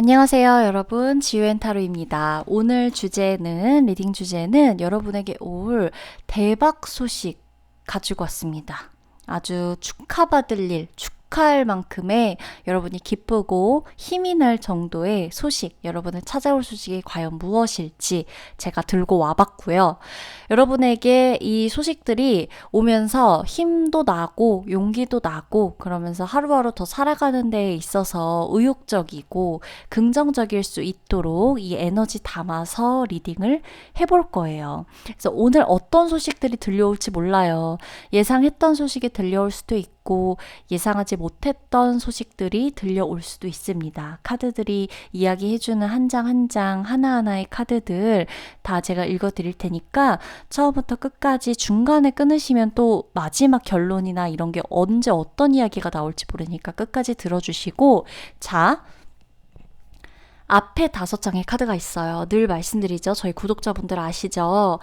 안녕하세요, 여러분. 지유앤타로입니다. 오늘 리딩 주제는 여러분에게 올 대박 소식 가지고 왔습니다. 아주 축하받을 일, 축하할 만큼의 여러분이 기쁘고 힘이 날 정도의 소식, 여러분을 찾아올 소식이 과연 무엇일지 제가 들고 와봤고요. 여러분에게 이 소식들이 오면서 힘도 나고 용기도 나고 그러면서 하루하루 더 살아가는 데 있어서 의욕적이고 긍정적일 수 있도록 이 에너지 담아서 리딩을 해볼 거예요. 그래서 오늘 어떤 소식들이 들려올지 몰라요. 예상했던 소식이 들려올 수도 있고 예상하지 못했던 소식들이 들려올 수도 있습니다. 카드들이 이야기해주는 한 장 한 장 하나하나의 카드들 다 제가 읽어드릴 테니까 처음부터 끝까지 중간에 끊으시면 또 마지막 결론이나 이런 게 언제 어떤 이야기가 나올지 모르니까 끝까지 들어주시고, 자, 앞에 5장의 카드가 있어요. 늘 말씀드리죠. 저희 구독자분들 아시죠?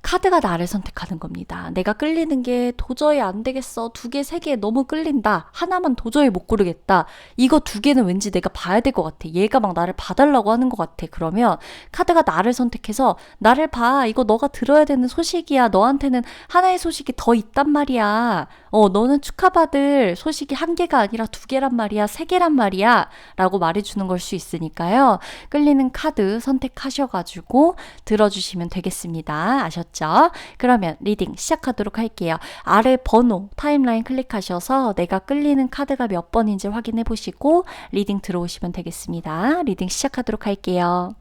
카드가 나를 선택하는 겁니다. 내가 끌리는 게 도저히 안 되겠어. 2개, 3개 너무 끌린다. 하나만 도저히 못 고르겠다. 이거 2개는 왠지 내가 봐야 될 것 같아. 얘가 막 나를 봐달라고 하는 것 같아. 그러면 카드가 나를 선택해서 나를 봐. 이거 너가 들어야 되는 소식이야. 너한테는 하나의 소식이 더 있단 말이야. 너는 축하받을 소식이 1개가 아니라 2개란 말이야. 3개란 말이야. 라고 말해주는 걸 수 있으니까요. 끌리는 카드 선택하셔가지고 들어주시면 되겠습니다. 아셨죠? 그러면 리딩 시작하도록 할게요. 아래 번호 타임라인 클릭하셔서 내가 끌리는 카드가 몇 번인지 확인해 보시고 리딩 들어오시면 되겠습니다. 리딩 시작하도록 할게요.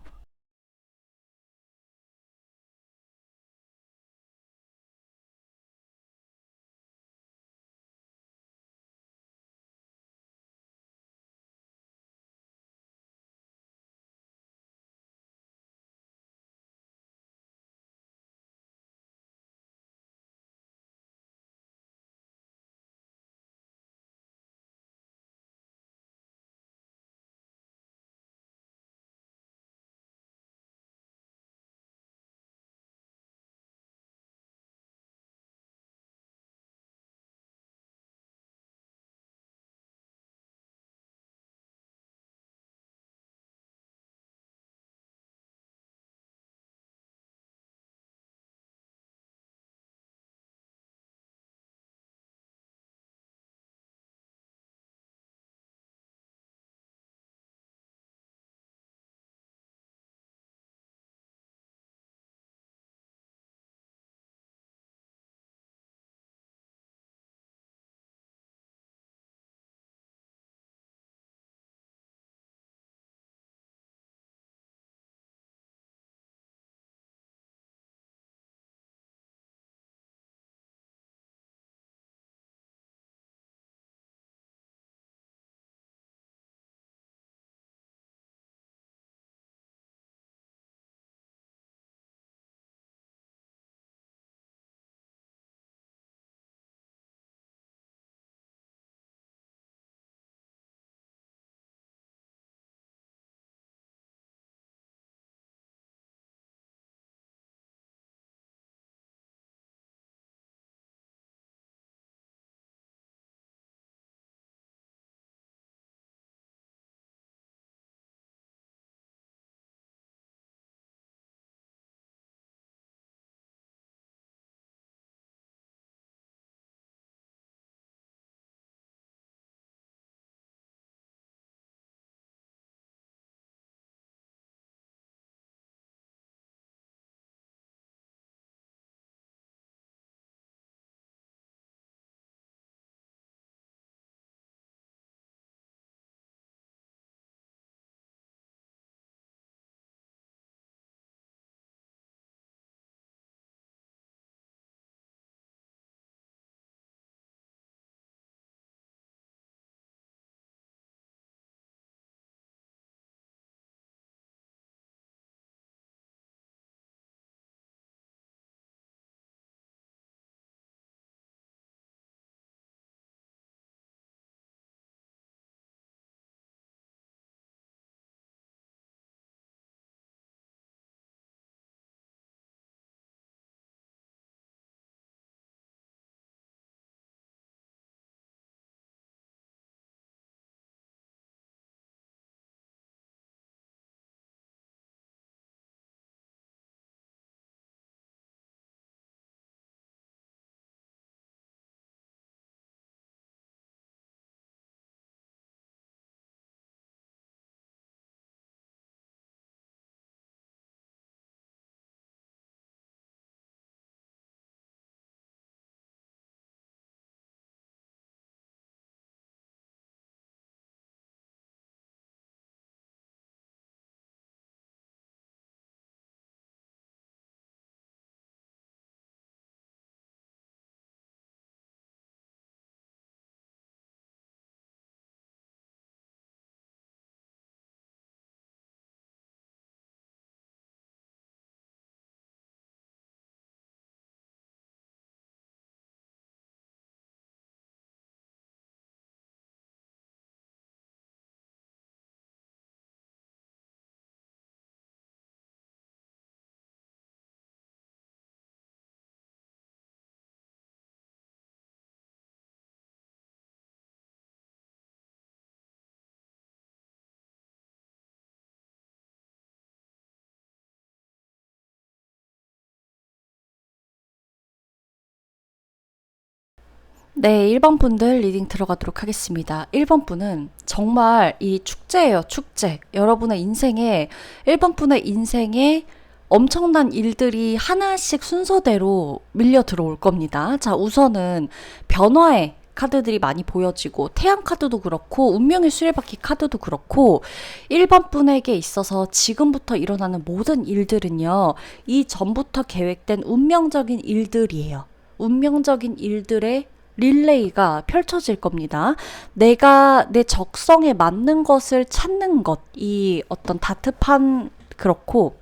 네, 1번 분들 리딩 들어가도록 하겠습니다. 1번 분은 정말 이 축제예요, 축제. 여러분의 인생에, 1번 분의 인생에 엄청난 일들이 하나씩 순서대로 밀려 들어올 겁니다. 자, 우선은 변화의 카드들이 많이 보여지고, 태양 카드도 그렇고, 운명의 수레바퀴 카드도 그렇고, 1번 분에게 있어서 지금부터 일어나는 모든 일들은요, 이 전부터 계획된 운명적인 일들이에요. 운명적인 일들의 릴레이가 펼쳐질 겁니다. 내가 내 적성에 맞는 것을 찾는 것, 이 어떤 다트판 그렇고,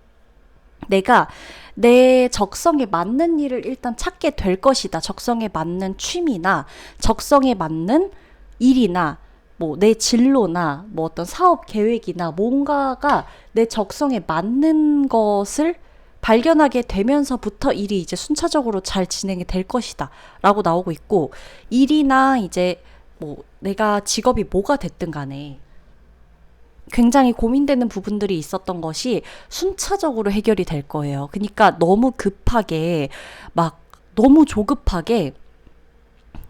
내가 내 적성에 맞는 일을 일단 찾게 될 것이다. 적성에 맞는 취미나 적성에 맞는 일이나 뭐 내 진로나 뭐 어떤 사업 계획이나 뭔가가 내 적성에 맞는 것을 발견하게 되면서부터 일이 이제 순차적으로 잘 진행이 될 것이다 라고 나오고 있고, 일이나 이제 뭐 내가 직업이 뭐가 됐든 간에 굉장히 고민되는 부분들이 있었던 것이 순차적으로 해결이 될 거예요. 그러니까 너무 급하게, 막 너무 조급하게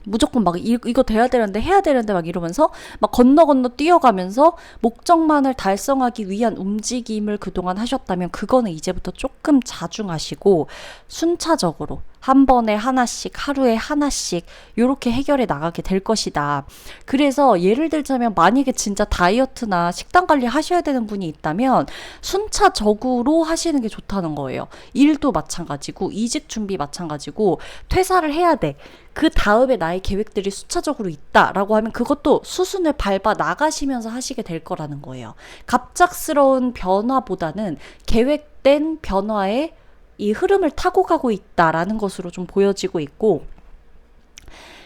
무조건 막 이거 돼야 되는데 해야 되는데 막 이러면서 막 건너 뛰어가면서 목적만을 달성하기 위한 움직임을 그동안 하셨다면, 그거는 이제부터 조금 자중하시고 순차적으로 한 번에 하나씩, 하루에 하나씩 요렇게 해결해 나가게 될 것이다. 그래서 예를 들자면, 만약에 진짜 다이어트나 식단 관리 하셔야 되는 분이 있다면 순차적으로 하시는 게 좋다는 거예요. 일도 마찬가지고, 이직 준비 마찬가지고, 퇴사를 해야 돼. 그 다음에 나의 계획들이 순차적으로 있다라고 하면 그것도 수순을 밟아 나가시면서 하시게 될 거라는 거예요. 갑작스러운 변화보다는 계획된 변화에 이 흐름을 타고 가고 있다라는 것으로 좀 보여지고 있고,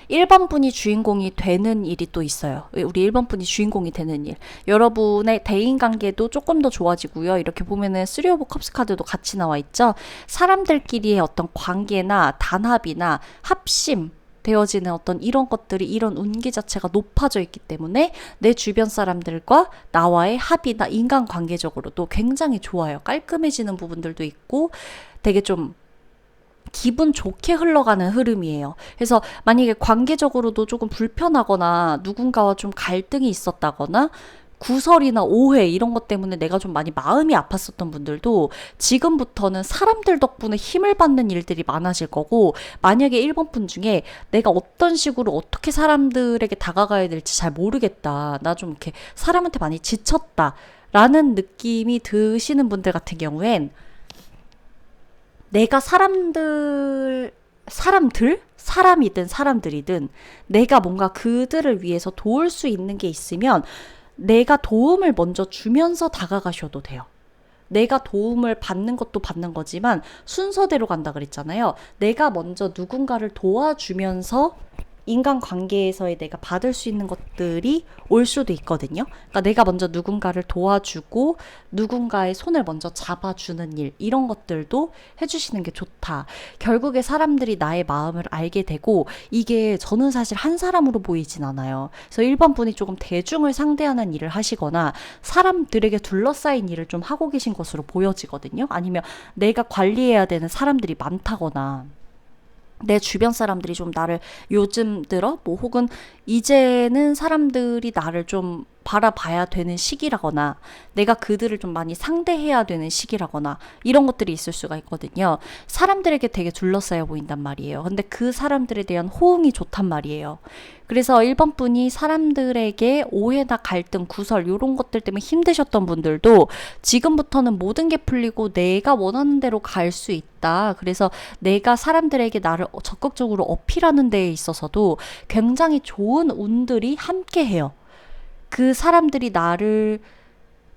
1번 분이 주인공이 되는 일이 또 있어요. 우리 1번 분이 주인공이 되는 일. 여러분의 대인관계도 조금 더 좋아지고요. 이렇게 보면은 3 오브 컵스 카드도 같이 나와 있죠. 사람들끼리의 어떤 관계나 단합이나 합심, 되어지는 어떤 이런 것들이, 이런 운기 자체가 높아져 있기 때문에 내 주변 사람들과 나와의 합이나 인간관계적으로도 굉장히 좋아요. 깔끔해지는 부분들도 있고 되게 좀 기분 좋게 흘러가는 흐름이에요. 그래서 만약에 관계적으로도 조금 불편하거나 누군가와 좀 갈등이 있었다거나 구설이나 오해 이런 것 때문에 내가 좀 많이 마음이 아팠었던 분들도 지금부터는 사람들 덕분에 힘을 받는 일들이 많아질 거고, 만약에 1번 분 중에 내가 어떤 식으로 어떻게 사람들에게 다가가야 될지 잘 모르겠다, 나 좀 이렇게 사람한테 많이 지쳤다 라는 느낌이 드시는 분들 같은 경우엔, 내가 사람이든 사람들이든 내가 뭔가 그들을 위해서 도울 수 있는 게 있으면 내가 도움을 먼저 주면서 다가가셔도 돼요. 내가 도움을 받는 것도 받는 거지만 순서대로 간다 그랬잖아요. 내가 먼저 누군가를 도와주면서 인간관계에서의 내가 받을 수 있는 것들이 올 수도 있거든요. 그러니까 내가 먼저 누군가를 도와주고 누군가의 손을 먼저 잡아주는 일, 이런 것들도 해주시는 게 좋다. 결국에 사람들이 나의 마음을 알게 되고, 이게 저는 사실 한 사람으로 보이진 않아요. 그래서 1번 분이 조금 대중을 상대하는 일을 하시거나 사람들에게 둘러싸인 일을 좀 하고 계신 것으로 보여지거든요. 아니면 내가 관리해야 되는 사람들이 많다거나, 내 주변 사람들이 좀 나를 요즘 들어 뭐 혹은 이제는 사람들이 나를 좀 바라봐야 되는 시기라거나, 내가 그들을 좀 많이 상대해야 되는 시기라거나, 이런 것들이 있을 수가 있거든요. 사람들에게 되게 둘러싸여 보인단 말이에요. 근데 그 사람들에 대한 호응이 좋단 말이에요. 그래서 1번 분이 사람들에게 오해나 갈등, 구설 이런 것들 때문에 힘드셨던 분들도 지금부터는 모든 게 풀리고 내가 원하는 대로 갈 수 있다. 그래서 내가 사람들에게 나를 적극적으로 어필하는 데에 있어서도 굉장히 좋은 운들이 함께해요. 그 사람들이 나를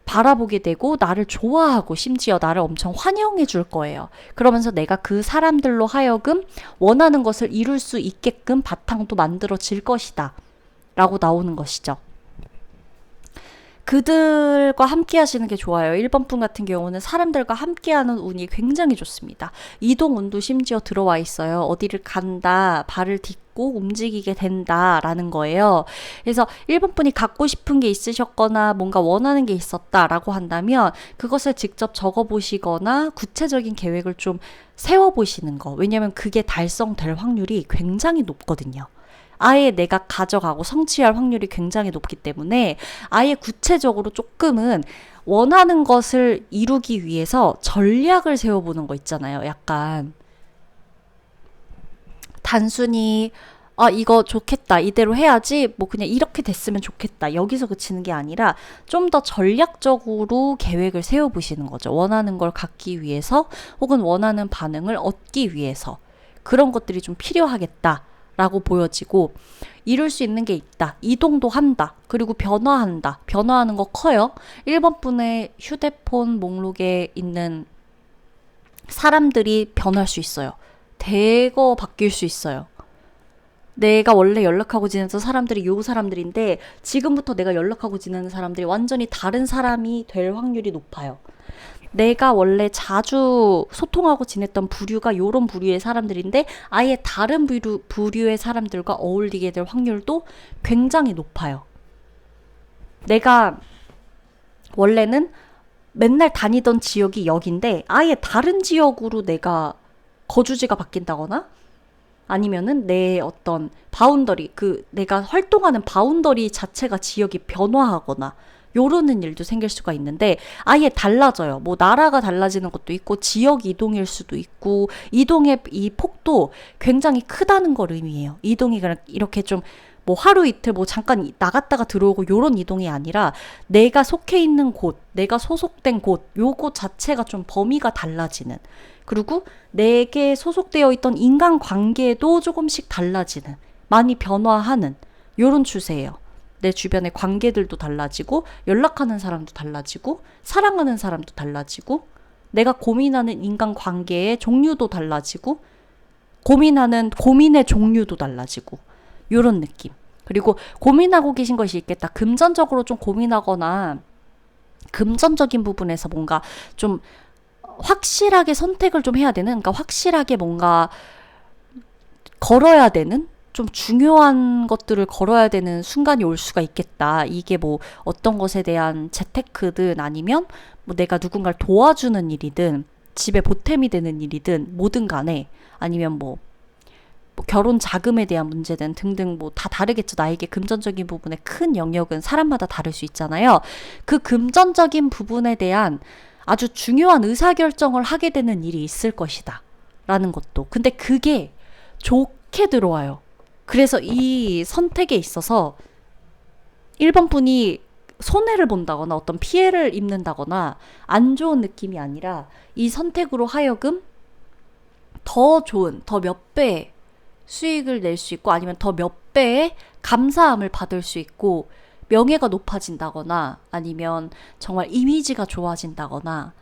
바라보게 되고 나를 좋아하고 심지어 나를 엄청 환영해 줄 거예요. 그러면서 내가 그 사람들로 하여금 원하는 것을 이룰 수 있게끔 바탕도 만들어질 것이다 라고 나오는 것이죠. 그들과 함께 하시는 게 좋아요. 1번 분 같은 경우는 사람들과 함께 하는 운이 굉장히 좋습니다. 이동 운도 심지어 들어와 있어요. 어디를 간다, 발을 딛고 움직이게 된다라는 거예요. 그래서 1번 분이 갖고 싶은 게 있으셨거나 뭔가 원하는 게 있었다라고 한다면 그것을 직접 적어보시거나 구체적인 계획을 좀 세워보시는 거. 왜냐면 그게 달성될 확률이 굉장히 높거든요. 아예 내가 가져가고 성취할 확률이 굉장히 높기 때문에 아예 구체적으로 조금은 원하는 것을 이루기 위해서 전략을 세워보는 거 있잖아요. 약간 단순히 이거 좋겠다. 이대로 해야지. 뭐 그냥 이렇게 됐으면 좋겠다. 여기서 그치는 게 아니라 좀 더 전략적으로 계획을 세워보시는 거죠. 원하는 걸 갖기 위해서 혹은 원하는 반응을 얻기 위해서 그런 것들이 좀 필요하겠다. 라고 보여지고 이룰 수 있는 게 있다. 이동도 한다. 그리고 변화한다. 변화하는 거 커요. 1번 분의 휴대폰 목록에 있는 사람들이 변할 수 있어요. 대거 바뀔 수 있어요. 내가 원래 연락하고 지내던 사람들이 요 사람들인데 지금부터 내가 연락하고 지내는 사람들이 완전히 다른 사람이 될 확률이 높아요. 내가 원래 자주 소통하고 지냈던 부류가 요런 부류의 사람들인데 아예 다른 부류의 사람들과 어울리게 될 확률도 굉장히 높아요. 내가 원래는 맨날 다니던 지역이 여긴데 아예 다른 지역으로 내가 거주지가 바뀐다거나 아니면은 내 어떤 바운더리, 내가 활동하는 바운더리 자체가 지역이 변화하거나 요러는 일도 생길 수가 있는데 아예 달라져요. 뭐 나라가 달라지는 것도 있고 지역 이동일 수도 있고 이동의 이 폭도 굉장히 크다는 걸 의미해요. 이동이 그냥 이렇게 좀 뭐 하루 이틀 뭐 잠깐 나갔다가 들어오고 요런 이동이 아니라 내가 속해 있는 곳, 내가 소속된 곳, 요곳 자체가 좀 범위가 달라지는 그리고 내게 소속되어 있던 인간관계도 조금씩 달라지는 많이 변화하는 요런 추세예요. 내 주변의 관계들도 달라지고 연락하는 사람도 달라지고 사랑하는 사람도 달라지고 내가 고민하는 인간관계의 종류도 달라지고 고민의 종류도 달라지고 요런 느낌. 그리고 고민하고 계신 것이 있겠다. 금전적으로 좀 고민하거나 금전적인 부분에서 뭔가 좀 확실하게 선택을 좀 해야 되는, 그러니까 확실하게 뭔가 걸어야 되는, 좀 중요한 것들을 걸어야 되는 순간이 올 수가 있겠다. 이게 뭐 어떤 것에 대한 재테크든 아니면 뭐 내가 누군가를 도와주는 일이든 집에 보탬이 되는 일이든 뭐든 간에 아니면 뭐 결혼 자금에 대한 문제든 등등 뭐 다 다르겠죠. 나에게 금전적인 부분의 큰 영역은 사람마다 다를 수 있잖아요. 그 금전적인 부분에 대한 아주 중요한 의사결정을 하게 되는 일이 있을 것이다. 라는 것도. 근데 그게 좋게 들어와요. 그래서 이 선택에 있어서 1번 분이 손해를 본다거나 어떤 피해를 입는다거나 안 좋은 느낌이 아니라 이 선택으로 하여금 더 좋은, 더 몇 배 수익을 낼 수 있고 아니면 더 몇 배의 감사함을 받을 수 있고 명예가 높아진다거나 아니면 정말 이미지가 좋아진다거나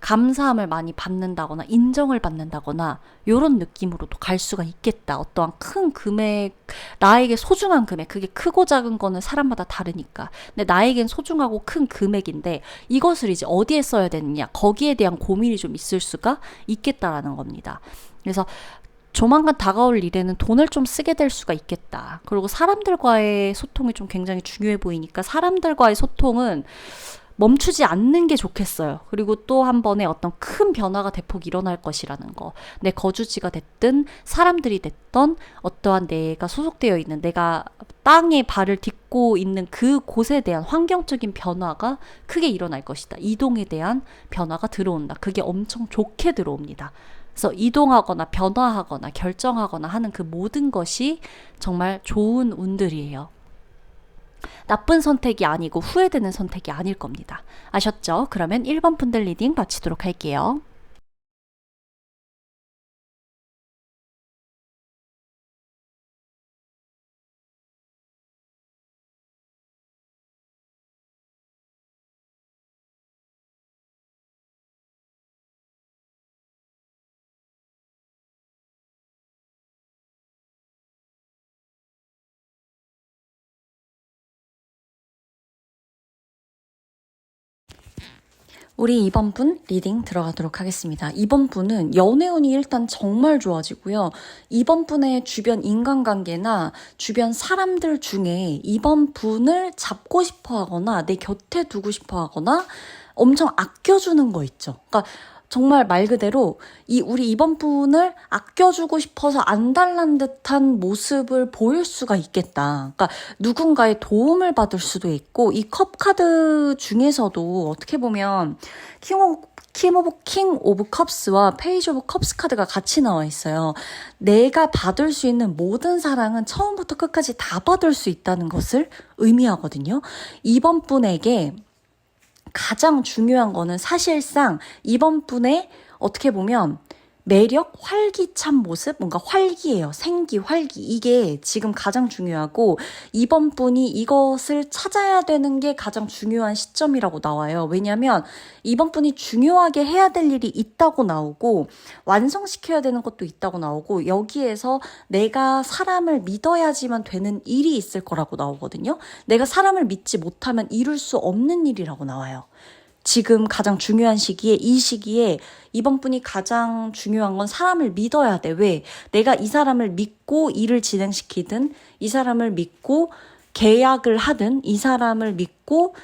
감사함을 많이 받는다거나 인정을 받는다거나 이런 느낌으로도 갈 수가 있겠다. 어떠한 큰 금액, 나에게 소중한 금액, 그게 크고 작은 거는 사람마다 다르니까. 근데 나에겐 소중하고 큰 금액인데 이것을 이제 어디에 써야 되느냐, 거기에 대한 고민이 좀 있을 수가 있겠다라는 겁니다. 그래서 조만간 다가올 일에는 돈을 좀 쓰게 될 수가 있겠다. 그리고 사람들과의 소통이 좀 굉장히 중요해 보이니까 사람들과의 소통은 멈추지 않는 게 좋겠어요. 그리고 또 한 번에 어떤 큰 변화가 대폭 일어날 것이라는 거. 내 거주지가 됐든 사람들이 됐던 어떠한 내가 소속되어 있는 내가 땅에 발을 딛고 있는 그 곳에 대한 환경적인 변화가 크게 일어날 것이다. 이동에 대한 변화가 들어온다. 그게 엄청 좋게 들어옵니다. 그래서 이동하거나 변화하거나 결정하거나 하는 그 모든 것이 정말 좋은 운들이에요. 나쁜 선택이 아니고 후회되는 선택이 아닐 겁니다. 아셨죠? 그러면 1번 분들 리딩 마치도록 할게요. 우리 2번 분 리딩 들어가도록 하겠습니다. 2번 분은 연애운이 일단 정말 좋아지고요. 2번 분의 주변 인간관계나 주변 사람들 중에 2번 분을 잡고 싶어 하거나 내 곁에 두고 싶어 하거나 엄청 아껴주는 거 있죠. 그러니까 정말 말 그대로 우리 이번 분을 아껴주고 싶어서 안달난 듯한 모습을 보일 수가 있겠다. 그러니까 누군가의 도움을 받을 수도 있고, 이 컵 카드 중에서도 어떻게 보면 킹 오브 컵스와 페이지 오브 컵스 카드가 같이 나와 있어요. 내가 받을 수 있는 모든 사랑은 처음부터 끝까지 다 받을 수 있다는 것을 의미하거든요. 이번 분에게 가장 중요한 거는 사실상 이번 분의 어떻게 보면 매력, 활기찬 모습, 뭔가 활기예요. 생기, 활기. 이게 지금 가장 중요하고, 이번 분이 이것을 찾아야 되는 게 가장 중요한 시점이라고 나와요. 왜냐하면 이번 분이 중요하게 해야 될 일이 있다고 나오고, 완성시켜야 되는 것도 있다고 나오고, 여기에서 내가 사람을 믿어야지만 되는 일이 있을 거라고 나오거든요. 내가 사람을 믿지 못하면 이룰 수 없는 일이라고 나와요. 지금 가장 중요한 시기에, 이 시기에 이번 분이 가장 중요한 건 사람을 믿어야 돼. 왜? 내가 이 사람을 믿고 일을 진행시키든, 이 사람을 믿고 계약을 하든, 이 사람을 믿고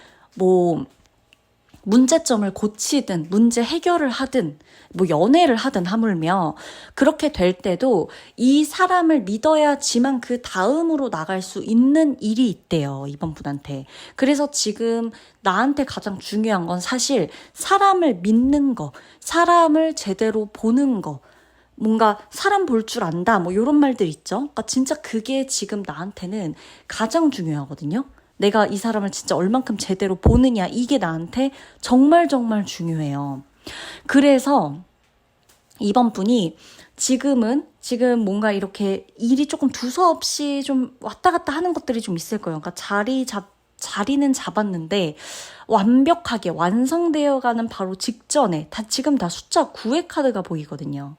문제점을 고치든, 문제 해결을 하든, 연애를 하든 하물며, 그렇게 될 때도 이 사람을 믿어야지만 그 다음으로 나갈 수 있는 일이 있대요, 이번 분한테. 그래서 지금 나한테 가장 중요한 건 사실 사람을 믿는 거, 사람을 제대로 보는 거, 뭔가 사람 볼 줄 안다, 이런 말들 있죠. 그러니까 진짜 그게 지금 나한테는 가장 중요하거든요. 내가 이 사람을 진짜 얼만큼 제대로 보느냐, 이게 나한테 정말 정말 중요해요. 그래서 이번 분이 지금 뭔가 이렇게 일이 조금 두서없이 좀 왔다 갔다 하는 것들이 좀 있을 거예요. 그러니까 자리는 잡았는데 완벽하게 완성되어 가는 바로 직전에 지금 다 숫자 9의 카드가 보이거든요.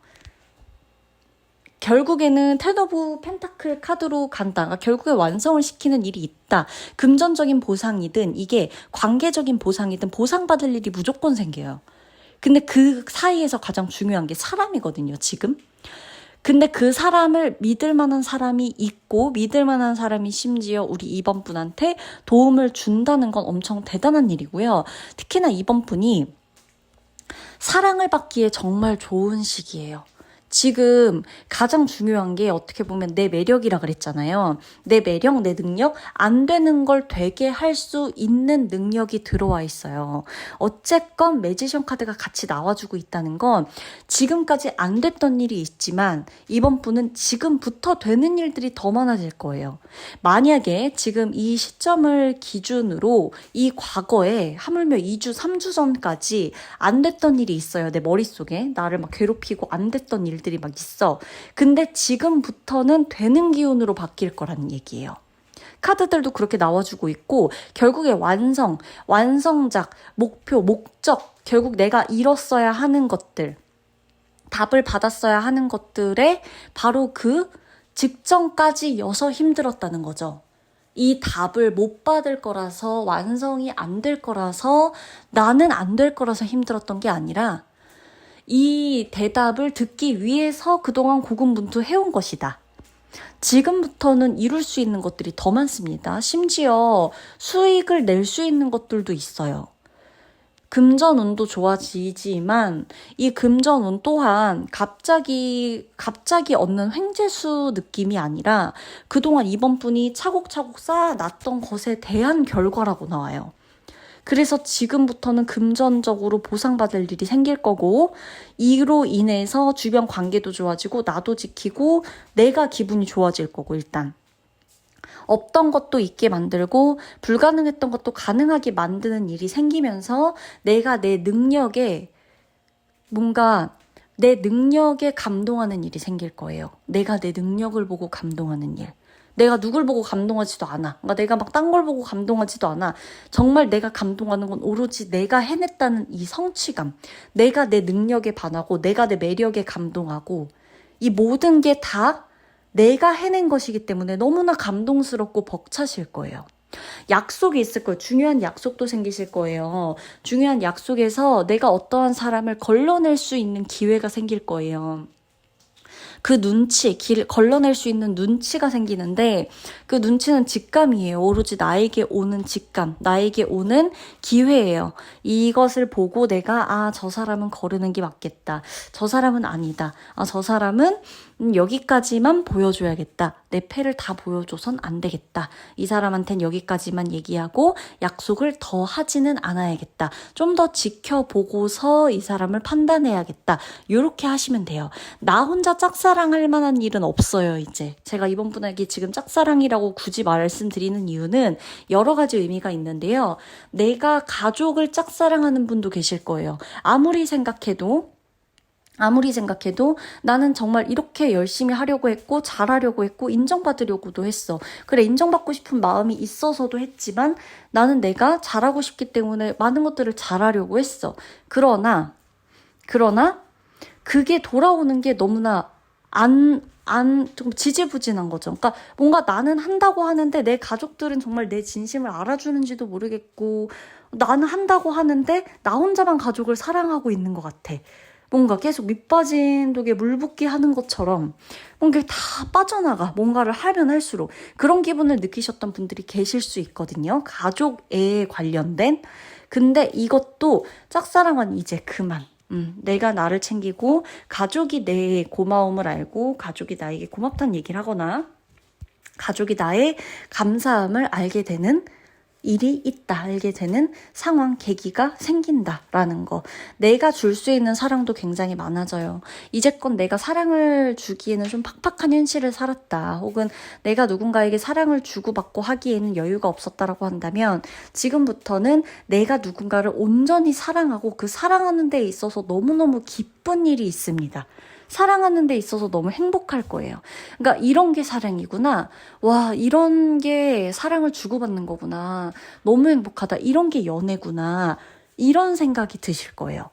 결국에는 텐 오브 펜타클 카드로 간다. 그러니까 결국에 완성을 시키는 일이 있다. 금전적인 보상이든 이게 관계적인 보상이든 보상받을 일이 무조건 생겨요. 근데 그 사이에서 가장 중요한 게 사람이거든요, 지금. 근데 그 사람을 믿을 만한 사람이 있고, 믿을 만한 사람이 심지어 우리 이번 분한테 도움을 준다는 건 엄청 대단한 일이고요. 특히나 이번 분이 사랑을 받기에 정말 좋은 시기예요. 지금 가장 중요한 게 어떻게 보면 내 매력이라 그랬잖아요. 내 매력, 내 능력, 안 되는 걸 되게 할 수 있는 능력이 들어와 있어요. 어쨌건 매지션 카드가 같이 나와주고 있다는 건 지금까지 안 됐던 일이 있지만 이번 분은 지금부터 되는 일들이 더 많아질 거예요. 만약에 지금 이 시점을 기준으로 이 과거에 하물며 2주, 3주 전까지 안 됐던 일이 있어요. 내 머릿속에 나를 막 괴롭히고 안 됐던 일들이 막 있어. 근데 지금부터는 되는 기운으로 바뀔 거라는 얘기예요. 카드들도 그렇게 나와주고 있고, 결국에 완성작, 목표, 목적, 결국 내가 이뤘어야 하는 것들, 답을 받았어야 하는 것들에 바로 그 직전까지여서 힘들었다는 거죠. 이 답을 못 받을 거라서, 완성이 안 될 거라서, 나는 안 될 거라서 힘들었던 게 아니라 이 대답을 듣기 위해서 그동안 고군분투해온 것이다. 지금부터는 이룰 수 있는 것들이 더 많습니다. 심지어 수익을 낼 수 있는 것들도 있어요. 금전운도 좋아지지만 이 금전운 또한 갑자기 얻는 횡재수 느낌이 아니라 그동안 이번 분이 차곡차곡 쌓아놨던 것에 대한 결과라고 나와요. 그래서 지금부터는 금전적으로 보상받을 일이 생길 거고, 이로 인해서 주변 관계도 좋아지고 나도 지키고 내가 기분이 좋아질 거고, 일단 없던 것도 있게 만들고 불가능했던 것도 가능하게 만드는 일이 생기면서 내가 내 능력에 감동하는 일이 생길 거예요. 내가 내 능력을 보고 감동하는 일. 내가 누굴 보고 감동하지도 않아. 그러니까 내가 막 딴 걸 보고 감동하지도 않아. 정말 내가 감동하는 건 오로지 내가 해냈다는 이 성취감. 내가 내 능력에 반하고 내가 내 매력에 감동하고, 이 모든 게 다 내가 해낸 것이기 때문에 너무나 감동스럽고 벅차실 거예요. 약속이 있을 거예요. 중요한 약속도 생기실 거예요. 중요한 약속에서 내가 어떠한 사람을 걸러낼 수 있는 기회가 생길 거예요. 그 눈치, 길 걸러낼 수 있는 눈치가 생기는데 그 눈치는 직감이에요. 오로지 나에게 오는 직감, 나에게 오는 기회예요. 이것을 보고 내가 저 사람은 거르는 게 맞겠다. 저 사람은 아니다. 저 사람은 여기까지만 보여줘야겠다. 내 패를 다 보여줘선 안 되겠다. 이 사람한텐 여기까지만 얘기하고 약속을 더 하지는 않아야겠다. 좀 더 지켜보고서 이 사람을 판단해야겠다. 요렇게 하시면 돼요. 나 혼자 짝사랑할 만한 일은 없어요, 이제. 제가 이번 분에게 지금 짝사랑이라고 굳이 말씀드리는 이유는 여러 가지 의미가 있는데요. 내가 가족을 짝사랑하는 분도 계실 거예요. 아무리 생각해도 나는 정말 이렇게 열심히 하려고 했고 잘하려고 했고 인정받으려고도 했어. 그래, 인정받고 싶은 마음이 있어서도 했지만 나는 내가 잘하고 싶기 때문에 많은 것들을 잘하려고 했어. 그러나 그게 돌아오는 게 너무나 좀 지지부진한 거죠. 그러니까 뭔가 나는 한다고 하는데 내 가족들은 정말 내 진심을 알아주는지도 모르겠고 나는 한다고 하는데 나 혼자만 가족을 사랑하고 있는 것 같아. 뭔가 계속 밑빠진 독에 물 붓기 하는 것처럼 뭔가 다 빠져나가. 뭔가를 하면 할수록 그런 기분을 느끼셨던 분들이 계실 수 있거든요. 가족에 관련된. 근데 이것도 짝사랑은 이제 그만. 내가 나를 챙기고 가족이 내 고마움을 알고 가족이 나에게 고맙다는 얘기를 하거나 가족이 나의 감사함을 알게 되는 일이 있다, 알게 되는 상황, 계기가 생긴다라는 거. 내가 줄 수 있는 사랑도 굉장히 많아져요. 이제껏 내가 사랑을 주기에는 좀 팍팍한 현실을 살았다. 혹은 내가 누군가에게 사랑을 주고받고 하기에는 여유가 없었다라고 한다면 지금부터는 내가 누군가를 온전히 사랑하고 그 사랑하는 데 있어서 너무너무 기쁜 일이 있습니다. 사랑하는 데 있어서 너무 행복할 거예요. 그러니까 이런 게 사랑이구나. 와, 이런 게 사랑을 주고받는 거구나. 너무 행복하다. 이런 게 연애구나. 이런 생각이 드실 거예요.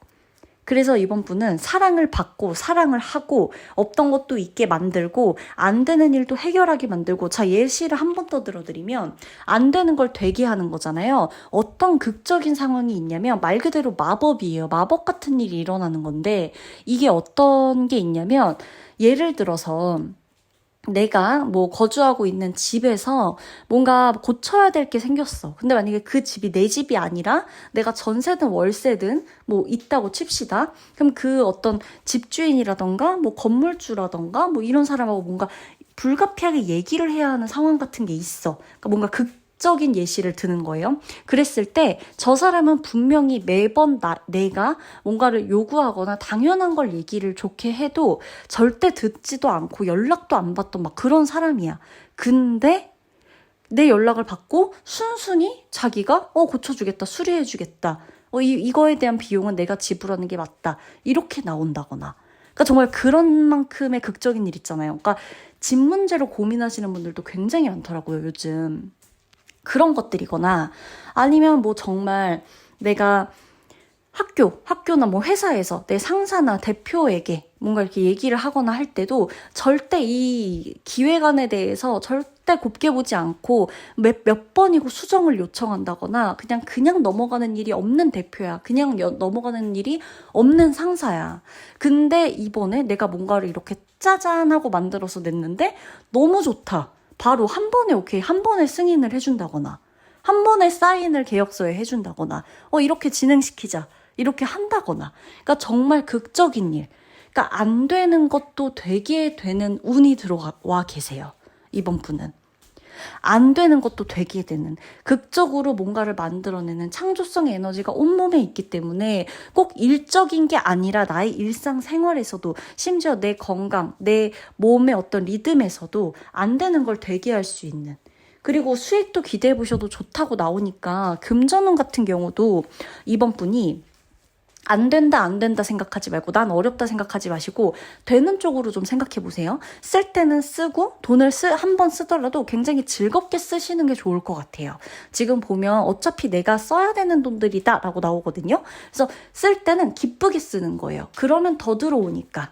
그래서 이번 분은 사랑을 받고 사랑을 하고 없던 것도 있게 만들고 안 되는 일도 해결하게 만들고 자, 예시를 한 번 더 들어드리면 안 되는 걸 되게 하는 거잖아요. 어떤 극적인 상황이 있냐면 말 그대로 마법이에요. 마법 같은 일이 일어나는 건데 이게 어떤 게 있냐면 예를 들어서 내가 뭐 거주하고 있는 집에서 뭔가 고쳐야 될 게 생겼어. 근데 만약에 그 집이 내 집이 아니라 내가 전세든 월세든 뭐 있다고 칩시다. 그럼 그 어떤 집주인이라던가 뭐 건물주라던가 뭐 이런 사람하고 뭔가 불가피하게 얘기를 해야 하는 상황 같은 게 있어. 그러니까 뭔가 극적인 예시를 드는 거예요. 그랬을 때 저 사람은 분명히 매번 내가 뭔가를 요구하거나 당연한 걸 얘기를 좋게 해도 절대 듣지도 않고 연락도 안 받던 막 그런 사람이야. 근데 내 연락을 받고 순순히 자기가 고쳐주겠다, 수리해주겠다. 이거에 대한 비용은 내가 지불하는 게 맞다. 이렇게 나온다거나. 그러니까 정말 그런 만큼의 극적인 일 있잖아요. 그러니까 집 문제로 고민하시는 분들도 굉장히 많더라고요, 요즘. 그런 것들이거나 아니면 뭐 정말 내가 학교나 뭐 회사에서 내 상사나 대표에게 뭔가 이렇게 얘기를 하거나 할 때도 절대 이 기획안에 대해서 절대 곱게 보지 않고 몇 번이고 수정을 요청한다거나 그냥 넘어가는 일이 없는 대표야. 그냥 넘어가는 일이 없는 상사야. 근데 이번에 내가 뭔가를 이렇게 짜잔 하고 만들어서 냈는데 너무 좋다. 바로 한 번에 오케이, 한 번에 승인을 해준다거나 한 번에 사인을 계약서에 해준다거나 이렇게 진행시키자. 이렇게 한다거나. 그러니까 정말 극적인 일. 그러니까 안 되는 것도 되게 되는 운이 들어와 계세요. 이번 분은. 안 되는 것도 되게 되는 극적으로 뭔가를 만들어내는 창조성의 에너지가 온몸에 있기 때문에 꼭 일적인 게 아니라 나의 일상생활에서도 심지어 내 건강, 내 몸의 어떤 리듬에서도 안 되는 걸 되게 할 수 있는 그리고 수익도 기대해 보셔도 좋다고 나오니까 금전운 같은 경우도 이번 분이 안 된다 생각하지 말고 난 어렵다 생각하지 마시고 되는 쪽으로 좀 생각해 보세요. 쓸 때는 쓰고 돈을 한 번 쓰더라도 굉장히 즐겁게 쓰시는 게 좋을 것 같아요. 지금 보면 어차피 내가 써야 되는 돈들이다 라고 나오거든요. 그래서 쓸 때는 기쁘게 쓰는 거예요. 그러면 더 들어오니까.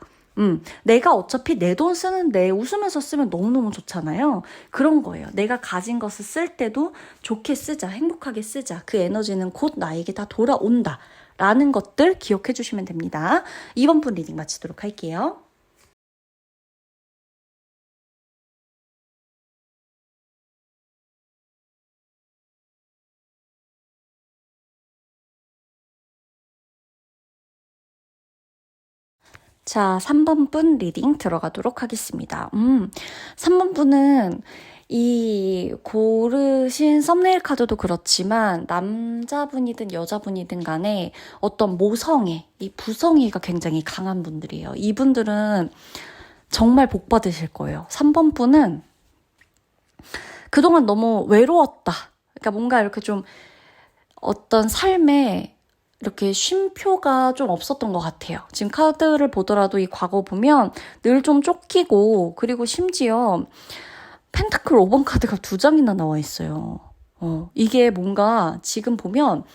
내가 어차피 내 돈 쓰는데 웃으면서 쓰면 너무너무 좋잖아요. 그런 거예요. 내가 가진 것을 쓸 때도 좋게 쓰자, 행복하게 쓰자. 그 에너지는 곧 나에게 다 돌아온다. 라는 것들 기억해 주시면 됩니다. 이번 분 리딩 마치도록 할게요. 자, 3번 분 리딩 들어가도록 하겠습니다. 3번 분은 이 고르신 썸네일 카드도 그렇지만 남자분이든 여자분이든 간에 어떤 모성애, 이 부성애가 굉장히 강한 분들이에요. 이분들은 정말 복 받으실 거예요. 3번 분은 그동안 너무 외로웠다. 그러니까 뭔가 이렇게 좀 어떤 삶에 이렇게 쉼표가 좀 없었던 것 같아요. 지금 카드를 보더라도 이 과거 보면 늘 좀 쫓기고, 그리고 심지어 펜타클 5번 카드가 2장이나 나와 있어요. 이게 뭔가 지금 보면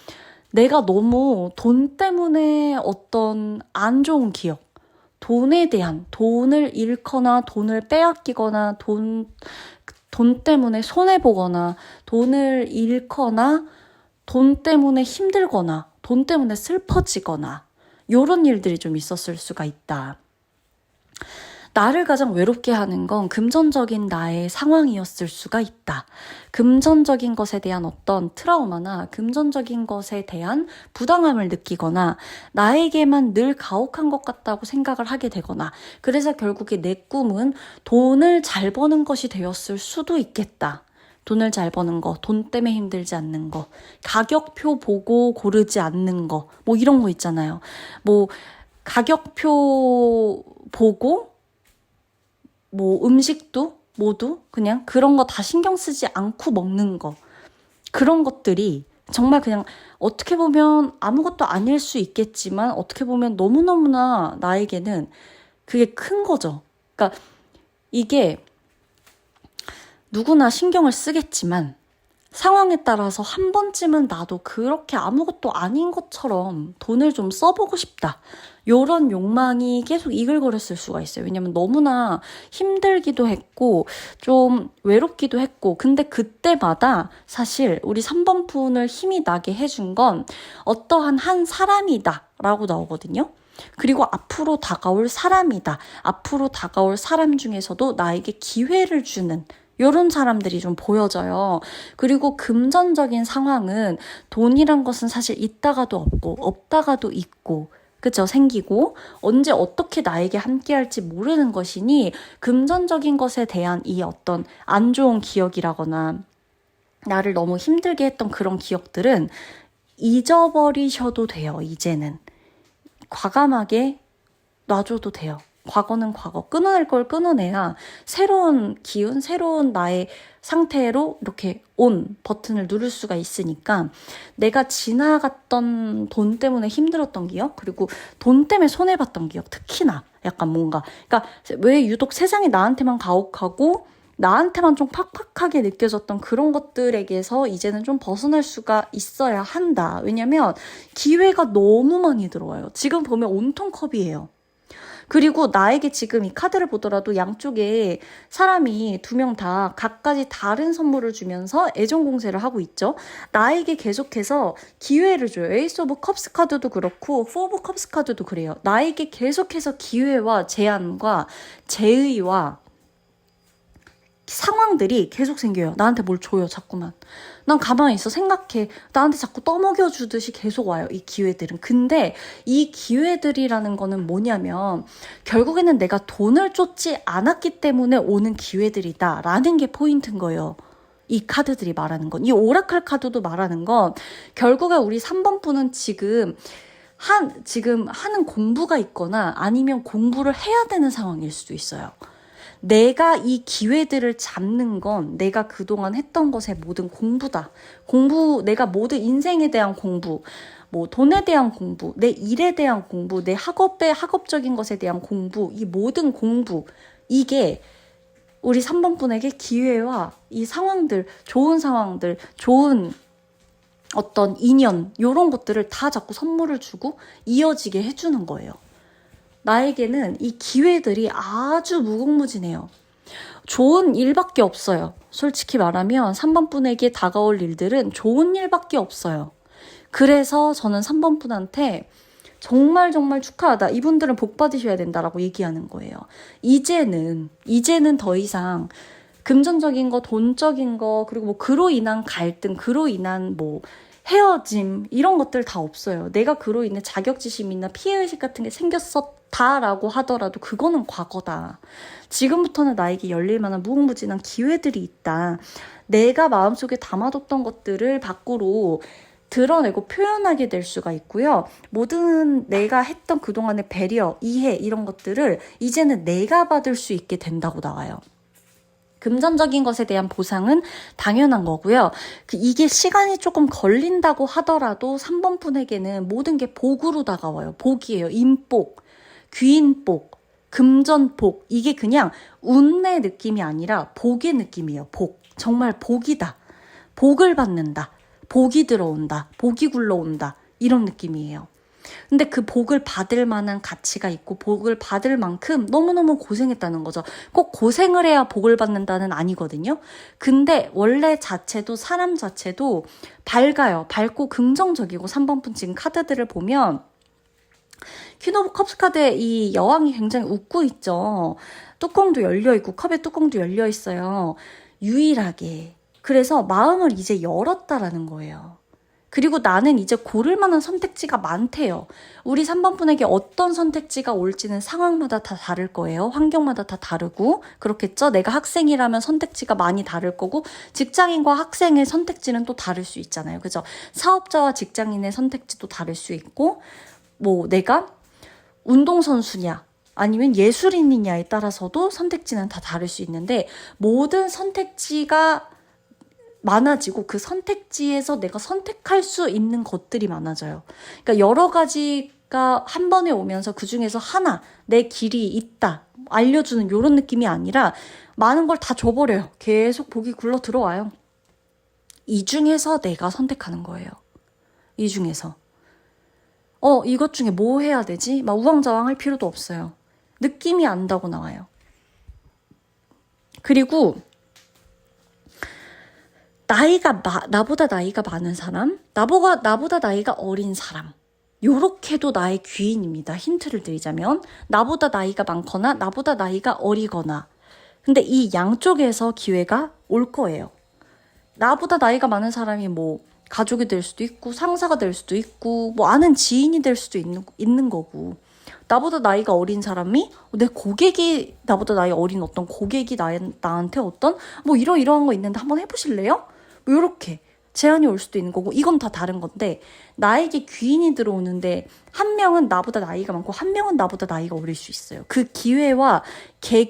내가 너무 돈 때문에 어떤 안 좋은 기억, 돈에 대한, 돈을 잃거나 돈을 빼앗기거나 돈 때문에 손해보거나 돈을 잃거나 돈 때문에 힘들거나 돈 때문에 슬퍼지거나 이런 일들이 좀 있었을 수가 있다. 나를 가장 외롭게 하는 건 금전적인 나의 상황이었을 수가 있다. 금전적인 것에 대한 어떤 트라우마나 금전적인 것에 대한 부당함을 느끼거나 나에게만 늘 가혹한 것 같다고 생각을 하게 되거나 그래서 결국에 내 꿈은 돈을 잘 버는 것이 되었을 수도 있겠다. 돈을 잘 버는 거, 돈 때문에 힘들지 않는 거, 가격표 보고 고르지 않는 거, 뭐 이런 거 있잖아요. 뭐 가격표 보고 뭐 음식도 모두 그냥 그런 거 다 신경 쓰지 않고 먹는 거. 그런 것들이 정말 그냥 어떻게 보면 아무것도 아닐 수 있겠지만 어떻게 보면 너무너무나 나에게는 그게 큰 거죠. 그러니까 이게 누구나 신경을 쓰겠지만 상황에 따라서 한 번쯤은 나도 그렇게 아무것도 아닌 것처럼 돈을 좀 써보고 싶다. 이런 욕망이 계속 이글거렸을 수가 있어요. 왜냐면 너무나 힘들기도 했고 좀 외롭기도 했고 근데 그때마다 사실 우리 3번 푼을 힘이 나게 해준 건 어떠한 한 사람이다 라고 나오거든요. 그리고 앞으로 다가올 사람이다. 앞으로 다가올 사람 중에서도 나에게 기회를 주는 이런 사람들이 좀 보여져요. 그리고 금전적인 상황은 돈이란 것은 사실 있다가도 없고 없다가도 있고 그쵸? 생기고 언제 어떻게 나에게 함께할지 모르는 것이니 금전적인 것에 대한 이 어떤 안 좋은 기억이라거나 나를 너무 힘들게 했던 그런 기억들은 잊어버리셔도 돼요. 이제는 과감하게 놔줘도 돼요. 과거는 과거. 끊어낼 걸 끊어내야 새로운 기운, 새로운 나의 상태로 이렇게 온 버튼을 누를 수가 있으니까 내가 지나갔던 돈 때문에 힘들었던 기억, 그리고 돈 때문에 손해봤던 기억, 특히나 약간 뭔가, 그러니까 왜 유독 세상이 나한테만 가혹하고 나한테만 좀 팍팍하게 느껴졌던 그런 것들에게서 이제는 좀 벗어날 수가 있어야 한다. 왜냐면 기회가 너무 많이 들어와요. 지금 보면 온통 컵이에요. 그리고 나에게 지금 이 카드를 보더라도 양쪽에 사람이 2명 다 각가지 다른 선물을 주면서 애정 공세를 하고 있죠. 나에게 계속해서 기회를 줘요. 에이스 오브 컵스 카드도 그렇고 포 오브 컵스 카드도 그래요. 나에게 계속해서 기회와 제안과 제의와 상황들이 계속 생겨요. 나한테 뭘 줘요, 자꾸만. 난 가만히 있어, 생각해. 나한테 자꾸 떠먹여주듯이 계속 와요, 이 기회들은. 근데 이 기회들이라는 거는 뭐냐면 결국에는 내가 돈을 쫓지 않았기 때문에 오는 기회들이다 라는 게 포인트인 거예요. 이 카드들이 말하는 건. 이 오라클 카드도 말하는 건 결국에 우리 3번 분은 지금 하는 공부가 있거나 아니면 공부를 해야 되는 상황일 수도 있어요. 내가 이 기회들을 잡는 건 내가 그동안 했던 것의 모든 공부다. 내가 모든 인생에 대한 공부, 뭐 돈에 대한 공부, 내 일에 대한 공부, 내 학업적인 것에 대한 공부, 이 모든 공부, 이게 우리 3번 분에게 기회와 이 상황들, 좋은 어떤 인연, 이런 것들을 다 자꾸 선물을 주고 이어지게 해주는 거예요. 나에게는 이 기회들이 아주 무궁무진해요. 좋은 일밖에 없어요. 솔직히 말하면 3번 분에게 다가올 일들은 좋은 일밖에 없어요. 그래서 저는 3번 분한테 정말 정말 축하하다. 이분들은 복 받으셔야 된다라고 얘기하는 거예요. 이제는 더 이상 금전적인 거, 돈적인 거, 그리고 뭐 그로 인한 갈등, 그로 인한 뭐 헤어짐 이런 것들 다 없어요. 내가 그로 인해 자격지심이나 피해의식 같은 게 생겼었다라고 하더라도 그거는 과거다. 지금부터는 나에게 열릴 만한 무궁무진한 기회들이 있다. 내가 마음속에 담아뒀던 것들을 밖으로 드러내고 표현하게 될 수가 있고요. 모든 내가 했던 그동안의 배려, 이해 이런 것들을 이제는 내가 받을 수 있게 된다고 나와요. 금전적인 것에 대한 보상은 당연한 거고요. 이게 시간이 조금 걸린다고 하더라도 3번 분에게는 모든 게 복으로 다가와요. 복이에요. 인복, 귀인복, 금전복. 이게 그냥 운의 느낌이 아니라 복의 느낌이에요. 복. 정말 복이다. 복을 받는다. 복이 들어온다. 복이 굴러온다. 이런 느낌이에요. 근데 그 복을 받을 만한 가치가 있고 복을 받을 만큼 너무너무 고생했다는 거죠. 꼭 고생을 해야 복을 받는다는 아니거든요. 근데 원래 자체도 사람 자체도 밝아요. 밝고 긍정적이고 3번 분 지금 카드들을 보면 퀸 오브 컵스 카드에 이 여왕이 굉장히 웃고 있죠. 뚜껑도 열려있고 컵의 뚜껑도 열려있어요. 유일하게. 그래서 마음을 이제 열었다라는 거예요. 그리고 나는 이제 고를 만한 선택지가 많대요. 우리 3번 분에게 어떤 선택지가 올지는 상황마다 다 다를 거예요. 환경마다 다 다르고 그렇겠죠. 내가 학생이라면 선택지가 많이 다를 거고 직장인과 학생의 선택지는 또 다를 수 있잖아요. 그죠? 사업자와 직장인의 선택지도 다를 수 있고 뭐 내가 운동선수냐 아니면 예술인이냐에 따라서도 선택지는 다 다를 수 있는데 모든 선택지가 많아지고 그 선택지에서 내가 선택할 수 있는 것들이 많아져요. 그러니까 여러 가지가 한 번에 오면서 그중에서 하나 내 길이 있다 알려주는 이런 느낌이 아니라 많은 걸 다 줘버려요. 계속 복이 굴러 들어와요. 이 중에서 내가 선택하는 거예요. 이 중에서 이것 중에 뭐 해야 되지? 막 우왕좌왕 할 필요도 없어요. 느낌이 안다고 나와요. 그리고 나보다 나이가 많은 사람, 나보다 나이가 어린 사람, 요렇게도 나의 귀인입니다. 힌트를 드리자면 나보다 나이가 많거나 나보다 나이가 어리거나 근데 이 양쪽에서 기회가 올 거예요. 나보다 나이가 많은 사람이 뭐 가족이 될 수도 있고 상사가 될 수도 있고 뭐 아는 지인이 될 수도 있는 거고 나보다 나이가 어린 사람이 내 고객이 나보다 나이 어린 어떤 고객이 나한테 어떤 뭐 이러한 거 있는데 한번 해보실래요? 뭐 이렇게 제안이 올 수도 있는 거고 이건 다 다른 건데 나에게 귀인이 들어오는데 한 명은 나보다 나이가 많고 한 명은 나보다 나이가 어릴 수 있어요. 그 기회와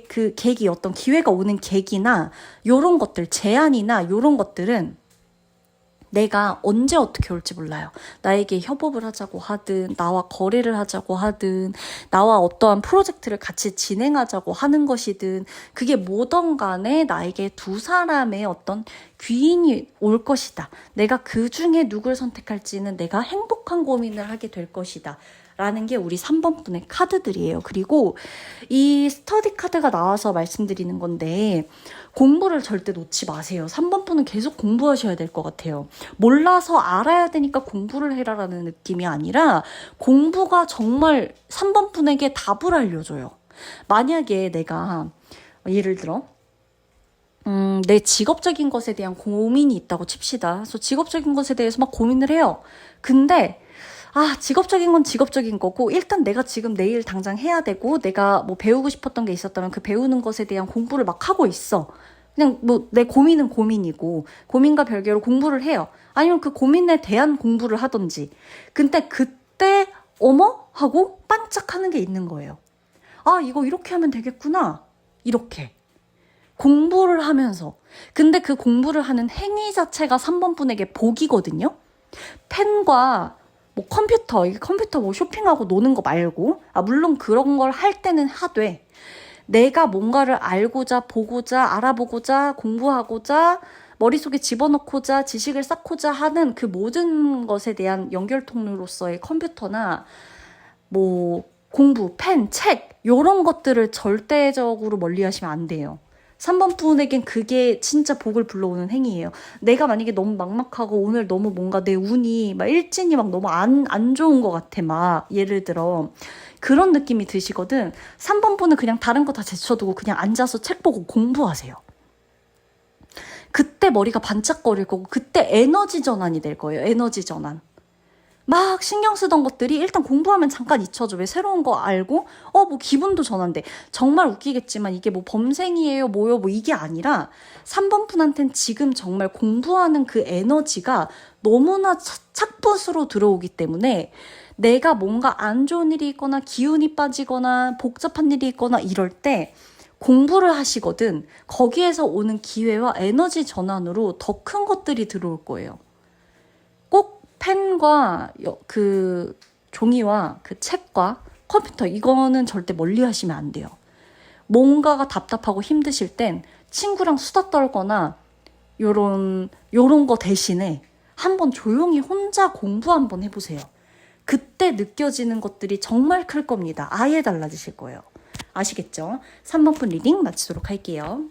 그 계기 어떤 기회가 오는 계기나 요런 것들 제안이나 요런 것들은 내가 언제 어떻게 올지 몰라요. 나에게 협업을 하자고 하든 나와 거래를 하자고 하든 나와 어떠한 프로젝트를 같이 진행하자고 하는 것이든 그게 뭐든 간에 나에게 두 사람의 어떤 귀인이 올 것이다. 내가 그 중에 누굴 선택할지는 내가 행복한 고민을 하게 될 것이다. 라는 게 우리 3번 분의 카드들이에요. 그리고 이 스터디 카드가 나와서 말씀드리는 건데 공부를 절대 놓지 마세요. 3번 분은 계속 공부하셔야 될 것 같아요. 몰라서 알아야 되니까 공부를 해라라는 느낌이 아니라 공부가 정말 3번 분에게 답을 알려줘요. 만약에 내가 예를 들어 내 직업적인 것에 대한 고민이 있다고 칩시다. 그래서 직업적인 것에 대해서 막 고민을 해요. 근데 직업적인 건 직업적인 거고 일단 내가 지금 내일 당장 해야 되고 내가 뭐 배우고 싶었던 게 있었다면 그 배우는 것에 대한 공부를 막 하고 있어. 그냥 뭐 내 고민은 고민이고 고민과 별개로 공부를 해요. 아니면 그 고민에 대한 공부를 하던지. 근데 그때 어머? 하고 반짝하는 게 있는 거예요. 이거 이렇게 하면 되겠구나. 이렇게. 공부를 하면서. 근데 그 공부를 하는 행위 자체가 3번 분에게 복이거든요. 펜과 뭐 컴퓨터 뭐 쇼핑하고 노는 거 말고 물론 그런 걸 할 때는 하되 내가 뭔가를 알고자 보고자 알아보고자 공부하고자 머릿속에 집어넣고자 지식을 쌓고자 하는 그 모든 것에 대한 연결 통로로서의 컴퓨터나 뭐 공부, 펜, 책 이런 것들을 절대적으로 멀리 하시면 안 돼요. 3번 분에겐 그게 진짜 복을 불러오는 행위예요. 내가 만약에 너무 막막하고 오늘 너무 뭔가 내 운이 막 일진이 막 너무 안 좋은 것 같아. 막 예를 들어 그런 느낌이 드시거든. 3번 분은 그냥 다른 거 다 제쳐두고 그냥 앉아서 책 보고 공부하세요. 그때 머리가 반짝거릴 거고 그때 에너지 전환이 될 거예요. 에너지 전환. 막 신경 쓰던 것들이 일단 공부하면 잠깐 잊혀져. 왜 새로운 거 알고 뭐 기분도 전환돼. 정말 웃기겠지만 이게 뭐 범생이에요 뭐요 뭐 이게 아니라 3번 분한테는 지금 정말 공부하는 그 에너지가 너무나 착붙으로 들어오기 때문에 내가 뭔가 안 좋은 일이 있거나 기운이 빠지거나 복잡한 일이 있거나 이럴 때 공부를 하시거든 거기에서 오는 기회와 에너지 전환으로 더 큰 것들이 들어올 거예요. 꼭 펜과 그 종이와 그 책과 컴퓨터 이거는 절대 멀리 하시면 안 돼요. 뭔가가 답답하고 힘드실 땐 친구랑 수다 떨거나 요런 거 대신에 한번 조용히 혼자 공부 한번 해보세요. 그때 느껴지는 것들이 정말 클 겁니다. 아예 달라지실 거예요. 아시겠죠? 3번 분 리딩 마치도록 할게요.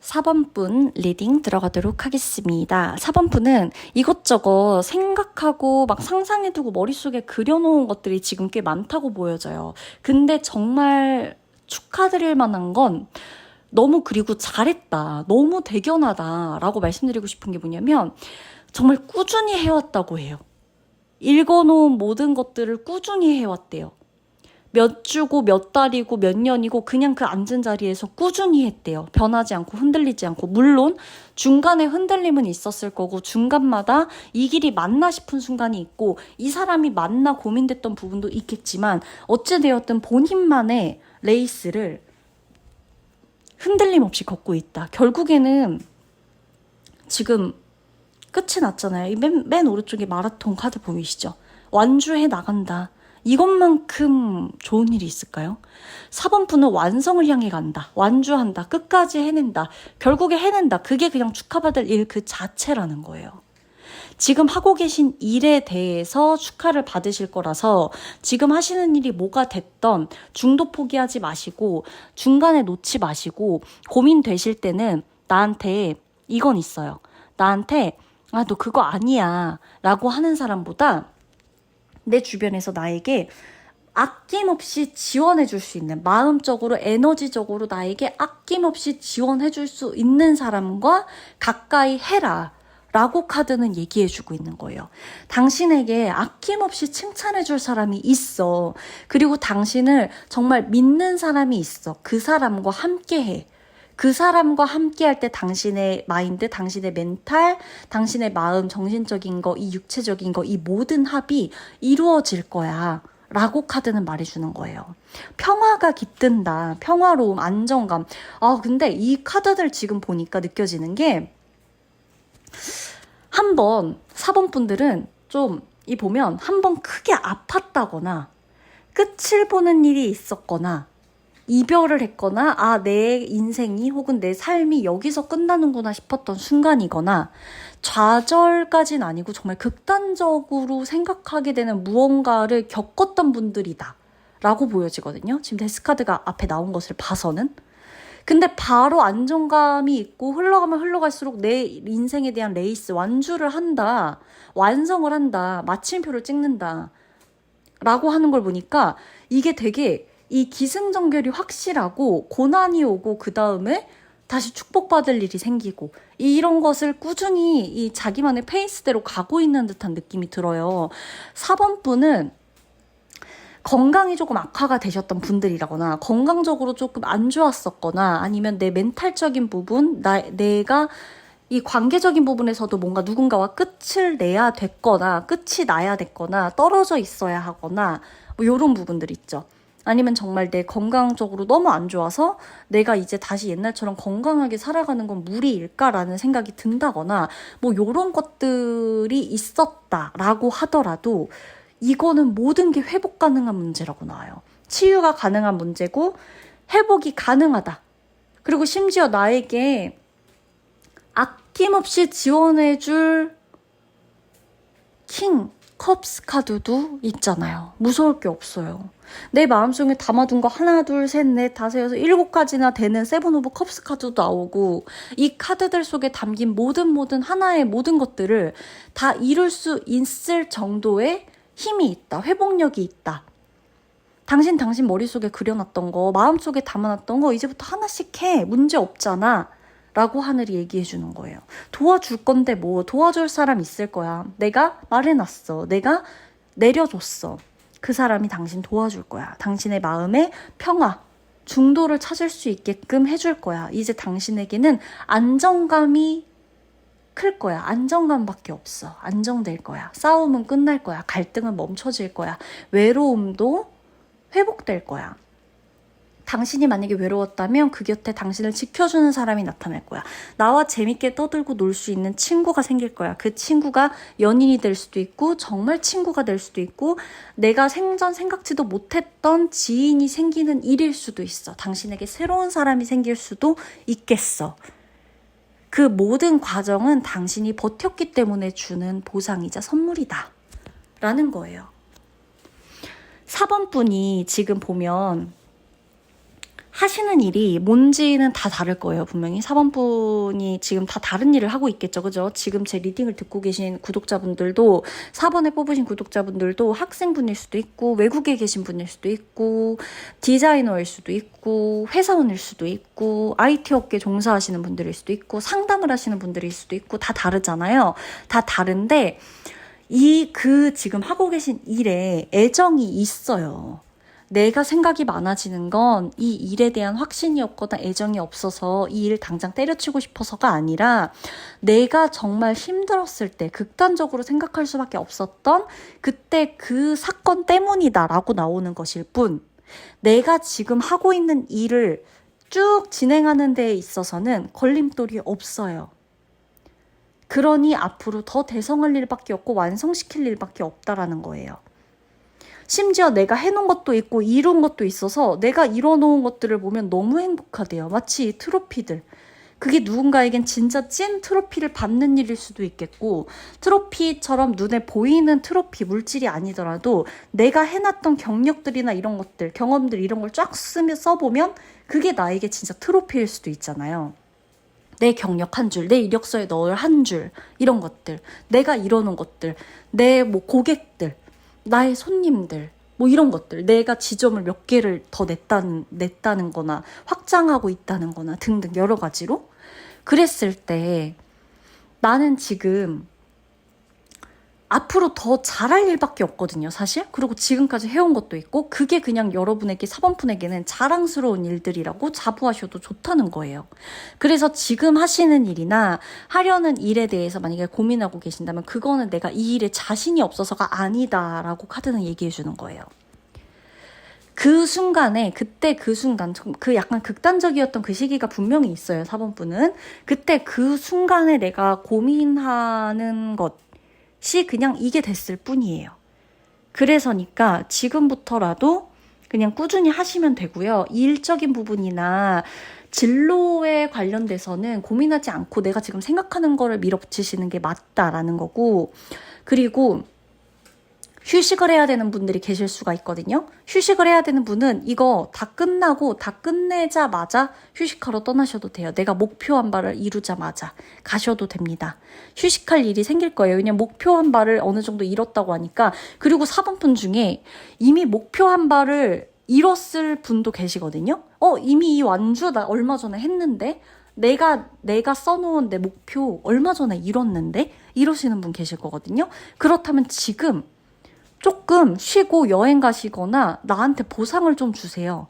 4번 분 리딩 들어가도록 하겠습니다. 4번 분은 이것저것 생각하고 막 상상해두고 머릿속에 그려놓은 것들이 지금 꽤 많다고 보여져요. 근데 정말 축하드릴 만한 건 너무 그리고 잘했다. 너무 대견하다. 라고 말씀드리고 싶은 게 뭐냐면 정말 꾸준히 해왔다고 해요. 읽어놓은 모든 것들을 꾸준히 해왔대요. 몇 주고 몇 달이고 몇 년이고 그냥 그 앉은 자리에서 꾸준히 했대요. 변하지 않고 흔들리지 않고. 물론 중간에 흔들림은 있었을 거고 중간마다 이 길이 맞나 싶은 순간이 있고 이 사람이 맞나 고민됐던 부분도 있겠지만 어찌되었든 본인만의 레이스를 흔들림 없이 걷고 있다. 결국에는 지금 끝이 났잖아요. 이 맨 오른쪽에 마라톤 카드 보이시죠? 완주해 나간다. 이것만큼 좋은 일이 있을까요? 4번 분은 완성을 향해 간다. 완주한다. 끝까지 해낸다. 결국에 해낸다. 그게 그냥 축하받을 일 그 자체라는 거예요. 지금 하고 계신 일에 대해서 축하를 받으실 거라서 지금 하시는 일이 뭐가 됐던 중도 포기하지 마시고 중간에 놓지 마시고 고민되실 때는 나한테 이건 있어요. 나한테 너 그거 아니야 라고 하는 사람보다 내 주변에서 나에게 아낌없이 지원해 줄 수 있는 마음적으로 에너지적으로 나에게 아낌없이 지원해 줄 수 있는 사람과 가까이 해라 라고 카드는 얘기해 주고 있는 거예요. 당신에게 아낌없이 칭찬해 줄 사람이 있어. 그리고 당신을 정말 믿는 사람이 있어. 그 사람과 함께 해. 그 사람과 함께 할 때 당신의 마인드, 당신의 멘탈, 당신의 마음, 정신적인 거, 이 육체적인 거, 이 모든 합이 이루어질 거야. 라고 카드는 말해주는 거예요. 평화가 깃든다. 평화로움, 안정감. 근데 이 카드들 지금 보니까 느껴지는 게 한번 4번 분들은 좀 이 보면 한번 크게 아팠다거나 끝을 보는 일이 있었거나 이별을 했거나 내 인생이 혹은 내 삶이 여기서 끝나는구나 싶었던 순간이거나 좌절까지는 아니고 정말 극단적으로 생각하게 되는 무언가를 겪었던 분들이다 라고 보여지거든요. 지금 데스카드가 앞에 나온 것을 봐서는. 근데 바로 안정감이 있고 흘러가면 흘러갈수록 내 인생에 대한 레이스 완주를 한다. 완성을 한다. 마침표를 찍는다. 라고 하는 걸 보니까 이게 되게 이 기승전결이 확실하고 고난이 오고 그 다음에 다시 축복받을 일이 생기고 이런 것을 꾸준히 이 자기만의 페이스대로 가고 있는 듯한 느낌이 들어요. 4번 분은 건강이 조금 악화가 되셨던 분들이라거나 건강적으로 조금 안 좋았었거나 아니면 내 멘탈적인 부분, 내가 이 관계적인 부분에서도 뭔가 누군가와 끝을 내야 됐거나 끝이 나야 됐거나 떨어져 있어야 하거나 뭐 이런 부분들 있죠. 아니면 정말 내 건강적으로 너무 안 좋아서 내가 이제 다시 옛날처럼 건강하게 살아가는 건 무리일까라는 생각이 든다거나 뭐 이런 것들이 있었다라고 하더라도 이거는 모든 게 회복 가능한 문제라고 나와요. 치유가 가능한 문제고 회복이 가능하다. 그리고 심지어 나에게 아낌없이 지원해줄 킹 컵스 카드도 있잖아요. 무서울 게 없어요. 내 마음속에 담아둔 거 하나, 둘, 셋, 넷, 다섯, 여섯, 7가지나 되는 세븐 오브 컵스 카드도 나오고 이 카드들 속에 담긴 모든 하나의 모든 것들을 다 이룰 수 있을 정도의 힘이 있다. 회복력이 있다. 당신 머릿속에 그려놨던 거, 마음속에 담아놨던 거 이제부터 하나씩 해. 문제 없잖아. 라고 하늘이 얘기해 주는 거예요. 도와줄 건데 뭐 도와줄 사람 있을 거야. 내가 말해놨어. 내가 내려줬어. 그 사람이 당신 도와줄 거야. 당신의 마음의 평화, 중도를 찾을 수 있게끔 해줄 거야. 이제 당신에게는 안정감이 클 거야. 안정감밖에 없어. 안정될 거야. 싸움은 끝날 거야. 갈등은 멈춰질 거야. 외로움도 회복될 거야. 당신이 만약에 외로웠다면 그 곁에 당신을 지켜주는 사람이 나타날 거야. 나와 재밌게 떠들고 놀 수 있는 친구가 생길 거야. 그 친구가 연인이 될 수도 있고 정말 친구가 될 수도 있고 내가 생전 생각지도 못했던 지인이 생기는 일일 수도 있어. 당신에게 새로운 사람이 생길 수도 있겠어. 그 모든 과정은 당신이 버텼기 때문에 주는 보상이자 선물이다. 라는 거예요. 4번 분이 지금 보면 하시는 일이 뭔지는 다 다를 거예요. 분명히 4번 분이 지금 다 다른 일을 하고 있겠죠. 그죠? 지금 제 리딩을 듣고 계신 구독자분들도 4번에 뽑으신 구독자분들도 학생분일 수도 있고 외국에 계신 분일 수도 있고 디자이너일 수도 있고 회사원일 수도 있고 IT 업계 종사하시는 분들일 수도 있고 상담을 하시는 분들일 수도 있고 다 다르잖아요. 다 다른데 지금 하고 계신 일에 애정이 있어요. 내가 생각이 많아지는 건 이 일에 대한 확신이 없거나 애정이 없어서 이 일 당장 때려치고 싶어서가 아니라 내가 정말 힘들었을 때 극단적으로 생각할 수밖에 없었던 그때 그 사건 때문이다라고 나오는 것일 뿐 내가 지금 하고 있는 일을 쭉 진행하는 데에 있어서는 걸림돌이 없어요. 그러니 앞으로 더 대성할 일밖에 없고 완성시킬 일밖에 없다라는 거예요. 심지어 내가 해놓은 것도 있고 이룬 것도 있어서 내가 이뤄놓은 것들을 보면 너무 행복하대요. 마치 이 트로피들. 그게 누군가에겐 진짜 찐 트로피를 받는 일일 수도 있겠고 트로피처럼 눈에 보이는 트로피 물질이 아니더라도 내가 해놨던 경력들이나 이런 것들, 경험들 이런 걸 쫙 써보면 그게 나에게 진짜 트로피일 수도 있잖아요. 내 경력 한 줄, 내 이력서에 넣을 한 줄, 이런 것들, 내가 이뤄놓은 것들, 내 뭐 고객들, 나의 손님들, 뭐 이런 것들, 내가 지점을 몇 개를 더 냈다는 거나 확장하고 있다는 거나 등등 여러 가지로 그랬을 때 나는 지금 앞으로 더 잘할 일밖에 없거든요, 사실. 그리고 지금까지 해온 것도 있고 그게 그냥 여러분에게 4번 분에게는 자랑스러운 일들이라고 자부하셔도 좋다는 거예요. 그래서 지금 하시는 일이나 하려는 일에 대해서 만약에 고민하고 계신다면 그거는 내가 이 일에 자신이 없어서가 아니다라고 카드는 얘기해 주는 거예요. 그 순간에 그때 그 순간 그 약간 극단적이었던 그 시기가 분명히 있어요, 4번 분은. 그때 그 순간에 내가 고민하는 것이 그냥 이게 됐을 뿐이에요. 그래서니까 지금부터라도 그냥 꾸준히 하시면 되고요. 일적인 부분이나 진로에 관련돼서는 고민하지 않고 내가 지금 생각하는 거를 밀어붙이시는 게 맞다라는 거고, 그리고 휴식을 해야 되는 분들이 계실 수가 있거든요. 휴식을 해야 되는 분은 이거 다 끝나고 다 끝내자마자 휴식하러 떠나셔도 돼요. 내가 목표한 바를 이루자마자 가셔도 됩니다. 휴식할 일이 생길 거예요. 왜냐면 목표한 바를 어느 정도 이뤘다고 하니까. 그리고 4번 분 중에 이미 목표한 바를 이뤘을 분도 계시거든요. 이미 이 완주 나 얼마 전에 했는데 내가 써놓은 내 목표 얼마 전에 이뤘는데 이러시는 분 계실 거거든요. 그렇다면 지금 조금 쉬고 여행 가시거나 나한테 보상을 좀 주세요.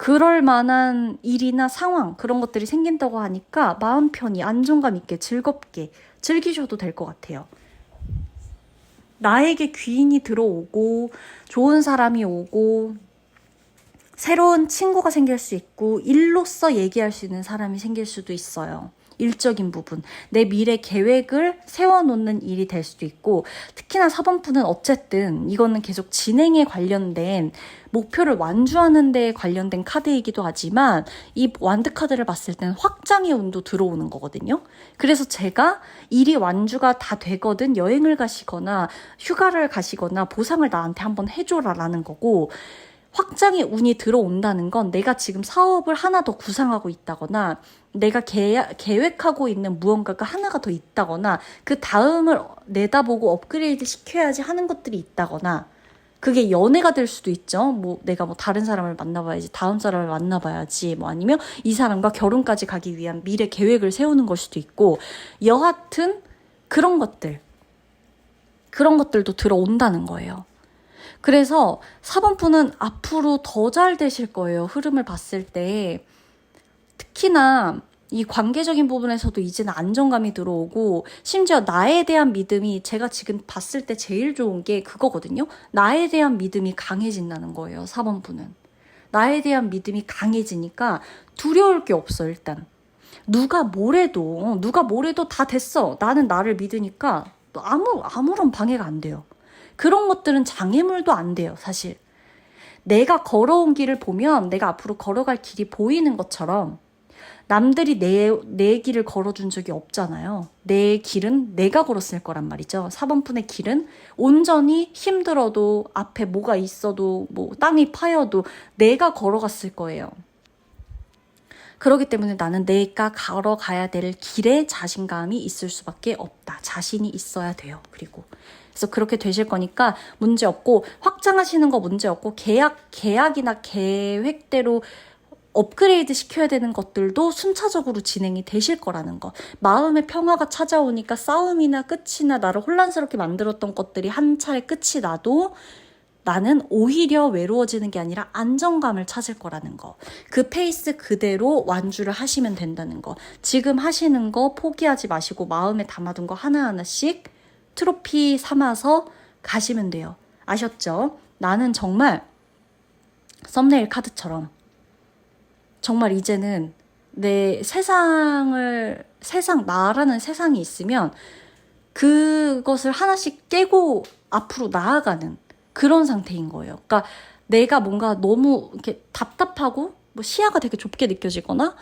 그럴 만한 일이나 상황, 그런 것들이 생긴다고 하니까 마음 편히 안정감 있게 즐겁게 즐기셔도 될 것 같아요. 나에게 귀인이 들어오고 좋은 사람이 오고 새로운 친구가 생길 수 있고 일로서 얘기할 수 있는 사람이 생길 수도 있어요. 일적인 부분, 내 미래 계획을 세워놓는 일이 될 수도 있고, 특히나 4번분은 어쨌든 이거는 계속 진행에 관련된 목표를 완주하는 데 관련된 카드이기도 하지만 이 완드 카드를 봤을 때는 확장의 운도 들어오는 거거든요. 그래서 제가 일이 완주가 다 되거든 여행을 가시거나 휴가를 가시거나 보상을 나한테 한번 해줘라 라는 거고, 확장의 운이 들어온다는 건 내가 지금 사업을 하나 더 구상하고 있다거나 내가 계획하고 있는 무언가가 하나가 더 있다거나 그 다음을 내다보고 업그레이드 시켜야지 하는 것들이 있다거나, 그게 연애가 될 수도 있죠. 뭐 내가 뭐 다른 사람을 만나봐야지, 다음 사람을 만나봐야지, 뭐 아니면 이 사람과 결혼까지 가기 위한 미래 계획을 세우는 걸 수도 있고, 여하튼 그런 것들도 들어온다는 거예요. 그래서 4번분은 앞으로 더 잘 되실 거예요. 흐름을 봤을 때. 특히나 이 관계적인 부분에서도 이제는 안정감이 들어오고, 심지어 나에 대한 믿음이, 제가 지금 봤을 때 제일 좋은 게 그거거든요. 나에 대한 믿음이 강해진다는 거예요. 4번분은. 나에 대한 믿음이 강해지니까 두려울 게 없어. 일단 누가 뭐래도 다 됐어. 나는 나를 믿으니까 아무런 방해가 안 돼요. 그런 것들은 장애물도 안 돼요, 사실. 내가 걸어온 길을 보면 내가 앞으로 걸어갈 길이 보이는 것처럼, 남들이 내 길을 걸어준 적이 없잖아요. 내 길은 내가 걸었을 거란 말이죠. 4번분의 길은 온전히 힘들어도, 앞에 뭐가 있어도, 뭐 땅이 파여도 내가 걸어갔을 거예요. 그렇기 때문에 나는 내가 걸어가야 될 길에 자신감이 있을 수밖에 없다. 자신이 있어야 돼요. 그래서 그렇게 되실 거니까 문제 없고, 확장하시는 거 문제 없고, 계약이나 계획대로 업그레이드 시켜야 되는 것들도 순차적으로 진행이 되실 거라는 거. 마음의 평화가 찾아오니까 싸움이나 끝이나 나를 혼란스럽게 만들었던 것들이 한 차례 끝이 나도 나는 오히려 외로워지는 게 아니라 안정감을 찾을 거라는 거. 그 페이스 그대로 완주를 하시면 된다는 거. 지금 하시는 거 포기하지 마시고 마음에 담아둔 거 하나하나씩 트로피 삼아서 가시면 돼요. 아셨죠? 나는 정말 썸네일 카드처럼 정말 이제는 내 나라는 세상이 있으면 그것을 하나씩 깨고 앞으로 나아가는 그런 상태인 거예요. 그러니까 내가 뭔가 너무 이렇게 답답하고 뭐 시야가 되게 좁게 느껴지거나,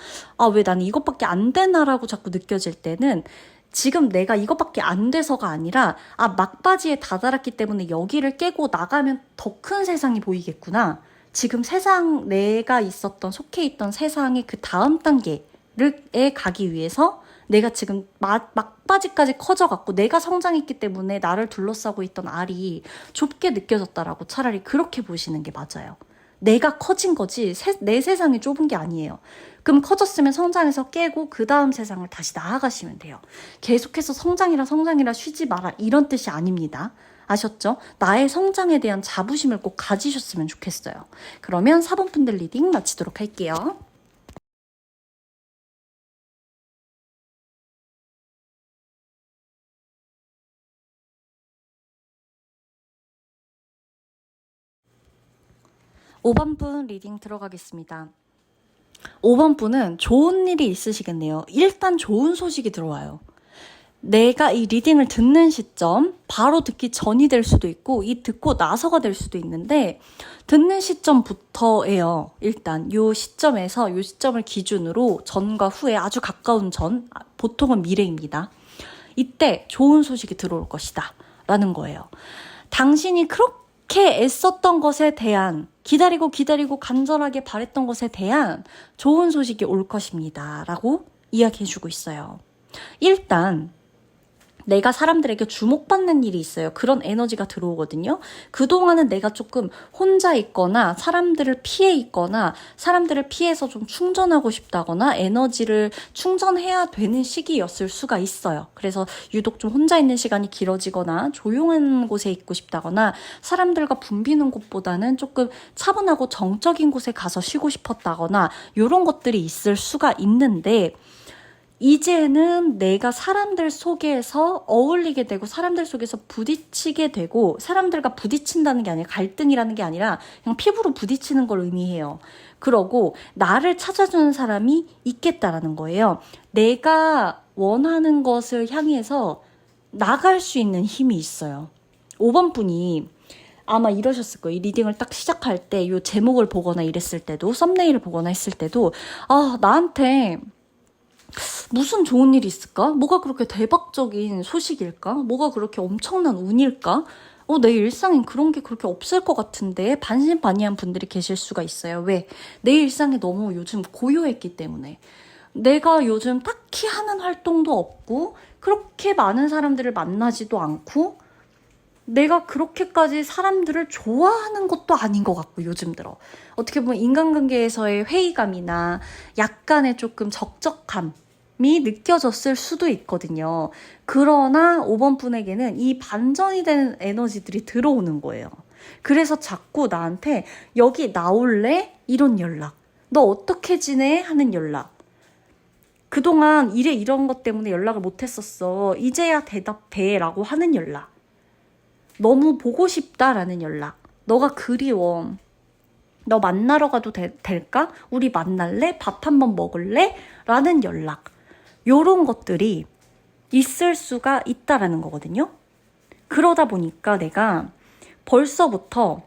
왜 나는 이것밖에 안 되나라고 자꾸 느껴질 때는 지금 내가 이것밖에 안 돼서가 아니라, 막바지에 다다랐기 때문에 여기를 깨고 나가면 더 큰 세상이 보이겠구나. 지금 내가 속해 있던 세상의 그 다음 단계에 가기 위해서 내가 지금 막바지까지 커져갖고 내가 성장했기 때문에 나를 둘러싸고 있던 알이 좁게 느껴졌다라고 차라리 그렇게 보시는 게 맞아요. 내가 커진 거지 내 세상이 좁은 게 아니에요. 그럼 커졌으면 성장해서 깨고 그 다음 세상을 다시 나아가시면 돼요. 계속해서 성장이라 쉬지 마라 이런 뜻이 아닙니다. 아셨죠? 나의 성장에 대한 자부심을 꼭 가지셨으면 좋겠어요. 그러면 4번분들 리딩 마치도록 할게요. 5번분 리딩 들어가겠습니다. 5번분은 좋은 일이 있으시겠네요. 일단 좋은 소식이 들어와요. 내가 이 리딩을 듣는 시점, 바로 듣기 전이 될 수도 있고 이 듣고 나서가 될 수도 있는데, 듣는 시점부터예요. 일단 요 시점을 기준으로 전과 후에 아주 가까운 전, 보통은 미래입니다. 이때 좋은 소식이 들어올 것이다 라는 거예요. 당신이 그렇게 애썼던 것에 대한, 기다리고 간절하게 바랬던 것에 대한 좋은 소식이 올 것입니다 라고 이야기해주고 있어요. 일단 내가 사람들에게 주목받는 일이 있어요. 그런 에너지가 들어오거든요. 그동안은 내가 조금 혼자 있거나 사람들을 피해 있거나 사람들을 피해서 좀 충전하고 싶다거나 에너지를 충전해야 되는 시기였을 수가 있어요. 그래서 유독 좀 혼자 있는 시간이 길어지거나 조용한 곳에 있고 싶다거나 사람들과 붐비는 곳보다는 조금 차분하고 정적인 곳에 가서 쉬고 싶었다거나 이런 것들이 있을 수가 있는데 이제는 내가 사람들 속에서 어울리게 되고 사람들 속에서 부딪히게 되고 사람들과 부딪힌다는 게 아니라 갈등이라는 게 아니라 그냥 피부로 부딪히는 걸 의미해요. 그러고 나를 찾아주는 사람이 있겠다라는 거예요. 내가 원하는 것을 향해서 나갈 수 있는 힘이 있어요. 5번 분이 아마 이러셨을 거예요. 이 리딩을 딱 시작할 때 이 제목을 보거나 이랬을 때도 썸네일을 보거나 했을 때도 나한테 무슨 좋은 일이 있을까? 뭐가 그렇게 대박적인 소식일까? 뭐가 그렇게 엄청난 운일까? 내 일상엔 그런 게 그렇게 없을 것 같은데 반신반의한 분들이 계실 수가 있어요. 왜? 내 일상이 너무 요즘 고요했기 때문에. 내가 요즘 딱히 하는 활동도 없고 그렇게 많은 사람들을 만나지도 않고 내가 그렇게까지 사람들을 좋아하는 것도 아닌 것 같고 요즘 들어. 어떻게 보면 인간관계에서의 회의감이나 약간의 조금 적적함이 느껴졌을 수도 있거든요. 그러나 5번 분에게는 이 반전이 되는 에너지들이 들어오는 거예요. 그래서 자꾸 나한테 여기 나올래? 이런 연락. 너 어떻게 지내? 하는 연락. 그동안 이런 것 때문에 연락을 못했었어. 이제야 대답해 라고 하는 연락. 너무 보고 싶다라는 연락. 너가 그리워. 너 만나러 가도 될까? 우리 만날래? 밥 한번 먹을래? 라는 연락. 요런 것들이 있을 수가 있다라는 거거든요. 그러다 보니까 내가 벌써부터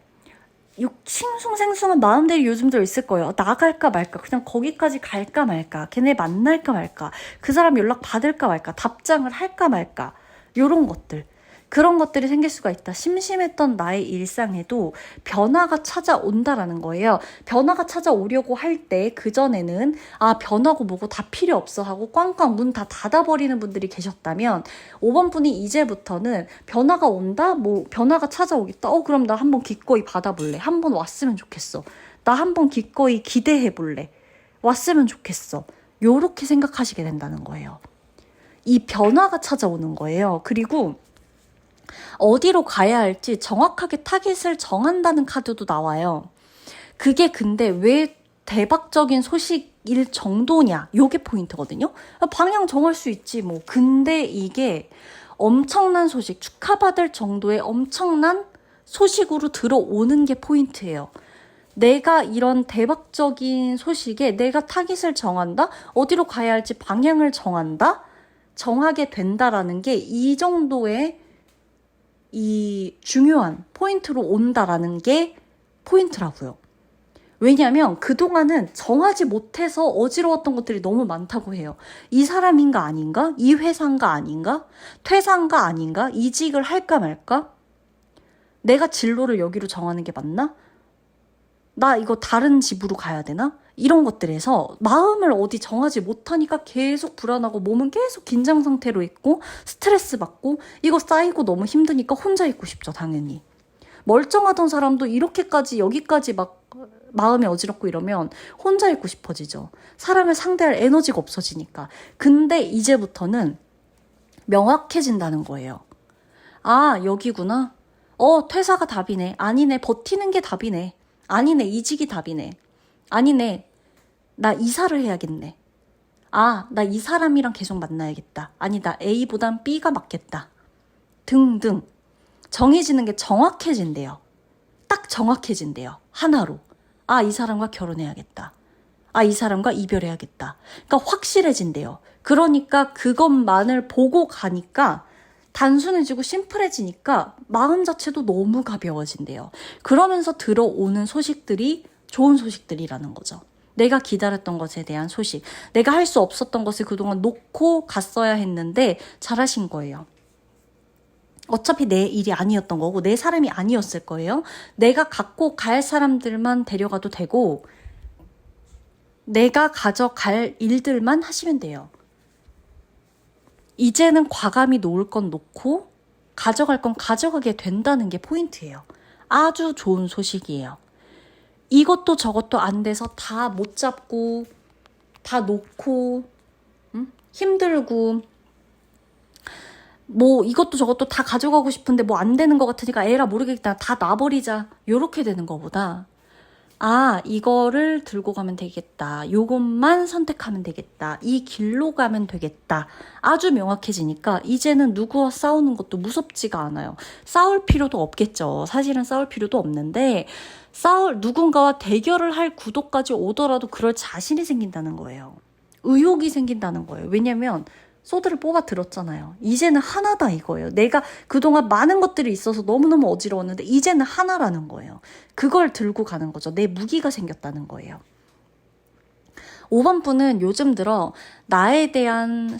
싱숭생숭한 마음들이 요즘 들어 있을 거예요. 나갈까 말까, 그냥 거기까지 갈까 말까, 걔네 만날까 말까, 그 사람 연락 받을까 말까, 답장을 할까 말까, 요런 것들. 그런 것들이 생길 수가 있다. 심심했던 나의 일상에도 변화가 찾아온다라는 거예요. 변화가 찾아오려고 할 때 그전에는 변하고 뭐고 다 필요 없어 하고 꽝꽝 문 다 닫아버리는 분들이 계셨다면 5번 분이 이제부터는 변화가 온다? 변화가 찾아오겠다. 그럼 나 한번 기꺼이 받아볼래. 한번 왔으면 좋겠어. 나 한번 기꺼이 기대해볼래. 왔으면 좋겠어. 요렇게 생각하시게 된다는 거예요. 이 변화가 찾아오는 거예요. 그리고 어디로 가야 할지 정확하게 타깃을 정한다는 카드도 나와요. 그게 근데 왜 대박적인 소식일 정도냐? 요게 포인트거든요. 방향 정할 수 있지 뭐. 근데 이게 엄청난 소식, 축하받을 정도의 엄청난 소식으로 들어오는 게 포인트예요. 내가 이런 대박적인 소식에 내가 타깃을 정한다? 어디로 가야 할지 방향을 정한다? 정하게 된다라는 게 이 정도의 이 중요한 포인트로 온다라는 게 포인트라고요. 왜냐하면 그동안은 정하지 못해서 어지러웠던 것들이 너무 많다고 해요. 이 사람인가 아닌가? 이 회사인가 아닌가? 퇴사인가 아닌가? 이직을 할까 말까? 내가 진로를 여기로 정하는 게 맞나? 나 이거 다른 집으로 가야 되나? 이런 것들에서 마음을 어디 정하지 못하니까 계속 불안하고 몸은 계속 긴장 상태로 있고 스트레스 받고 이거 쌓이고 너무 힘드니까 혼자 있고 싶죠, 당연히. 멀쩡하던 사람도 이렇게까지 여기까지 막 마음이 어지럽고 이러면 혼자 있고 싶어지죠. 사람을 상대할 에너지가 없어지니까. 근데 이제부터는 명확해진다는 거예요. 여기구나. 퇴사가 답이네. 아니네, 버티는 게 답이네. 아니네, 이직이 답이네. 아니네, 나 이사를 해야겠네. 나 이 사람이랑 계속 만나야겠다. 아니, 나 A보단 B가 맞겠다. 등등. 정해지는 게 정확해진대요. 딱 정확해진대요. 하나로. 이 사람과 결혼해야겠다. 이 사람과 이별해야겠다. 그러니까 확실해진대요. 그러니까 그것만을 보고 가니까 단순해지고 심플해지니까 마음 자체도 너무 가벼워진대요. 그러면서 들어오는 소식들이 좋은 소식들이라는 거죠. 내가 기다렸던 것에 대한 소식. 내가 할 수 없었던 것을 그동안 놓고 갔어야 했는데 잘하신 거예요. 어차피 내 일이 아니었던 거고 내 사람이 아니었을 거예요. 내가 갖고 갈 사람들만 데려가도 되고 내가 가져갈 일들만 하시면 돼요. 이제는 과감히 놓을 건 놓고 가져갈 건 가져가게 된다는 게 포인트예요. 아주 좋은 소식이에요. 이것도 저것도 안 돼서 다 못 잡고 다 놓고 힘들고 뭐 이것도 저것도 다 가져가고 싶은데 뭐 안 되는 것 같으니까 에라 모르겠다 다 놔버리자 요렇게 되는 것보다 이거를 들고 가면 되겠다. 요것만 선택하면 되겠다. 이 길로 가면 되겠다. 아주 명확해지니까 이제는 누구와 싸우는 것도 무섭지가 않아요. 싸울 필요도 없겠죠. 사실은 싸울 필요도 없는데 누군가와 대결을 할 구도까지 오더라도 그럴 자신이 생긴다는 거예요. 의욕이 생긴다는 거예요. 왜냐면 소드를 뽑아 들었잖아요. 이제는 하나다 이거예요. 내가 그동안 많은 것들이 있어서 너무너무 어지러웠는데 이제는 하나라는 거예요. 그걸 들고 가는 거죠. 내 무기가 생겼다는 거예요. 5번 분은 요즘 들어 나에 대한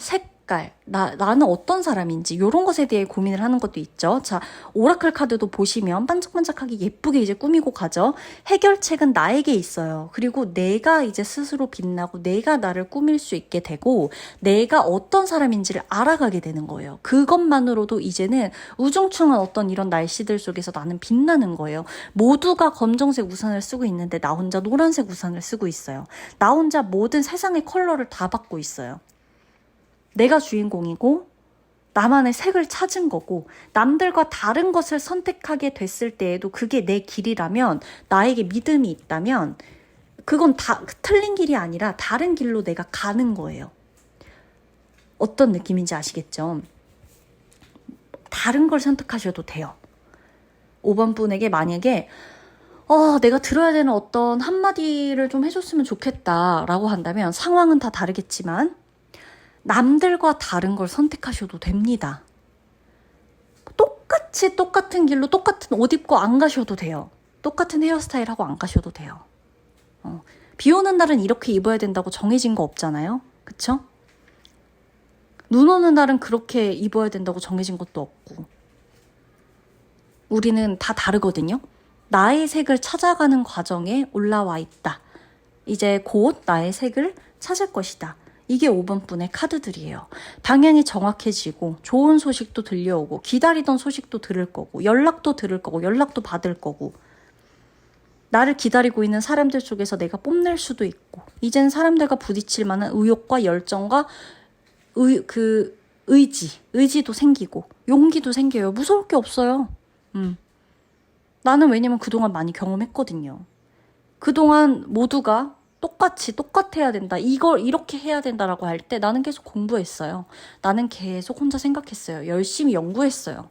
나는 어떤 사람인지 이런 것에 대해 고민을 하는 것도 있죠. 자, 오라클 카드도 보시면 반짝반짝하게 예쁘게 이제 꾸미고 가죠. 해결책은 나에게 있어요. 그리고 내가 이제 스스로 빛나고 내가 나를 꾸밀 수 있게 되고 내가 어떤 사람인지를 알아가게 되는 거예요. 그것만으로도 이제는 우중충한 어떤 이런 날씨들 속에서 나는 빛나는 거예요. 모두가 검정색 우산을 쓰고 있는데 나 혼자 노란색 우산을 쓰고 있어요. 나 혼자 모든 세상의 컬러를 다 받고 있어요. 내가 주인공이고 나만의 색을 찾은 거고 남들과 다른 것을 선택하게 됐을 때에도 그게 내 길이라면 나에게 믿음이 있다면 그건 다 틀린 길이 아니라 다른 길로 내가 가는 거예요. 어떤 느낌인지 아시겠죠? 다른 걸 선택하셔도 돼요. 5번 분에게 만약에 내가 들어야 되는 어떤 한마디를 좀 해줬으면 좋겠다라고 한다면 상황은 다 다르겠지만 남들과 다른 걸 선택하셔도 됩니다. 똑같이 똑같은 길로 똑같은 옷 입고 안 가셔도 돼요. 똑같은 헤어스타일 하고 안 가셔도 돼요. 비 오는 날은 이렇게 입어야 된다고 정해진 거 없잖아요. 그쵸? 눈 오는 날은 그렇게 입어야 된다고 정해진 것도 없고 우리는 다 다르거든요. 나의 색을 찾아가는 과정에 올라와 있다. 이제 곧 나의 색을 찾을 것이다. 이게 5번 분의 카드들이에요. 방향이 정확해지고 좋은 소식도 들려오고 기다리던 소식도 들을 거고 연락도 들을 거고 연락도 받을 거고 나를 기다리고 있는 사람들 속에서 내가 뽐낼 수도 있고 이젠 사람들과 부딪힐 만한 의욕과 열정과 의지도 생기고 용기도 생겨요. 무서울 게 없어요. 나는 왜냐면 그동안 많이 경험했거든요. 그동안 모두가 똑같아야 된다. 이걸 이렇게 해야 된다라고 할 때 나는 계속 공부했어요. 나는 계속 혼자 생각했어요. 열심히 연구했어요.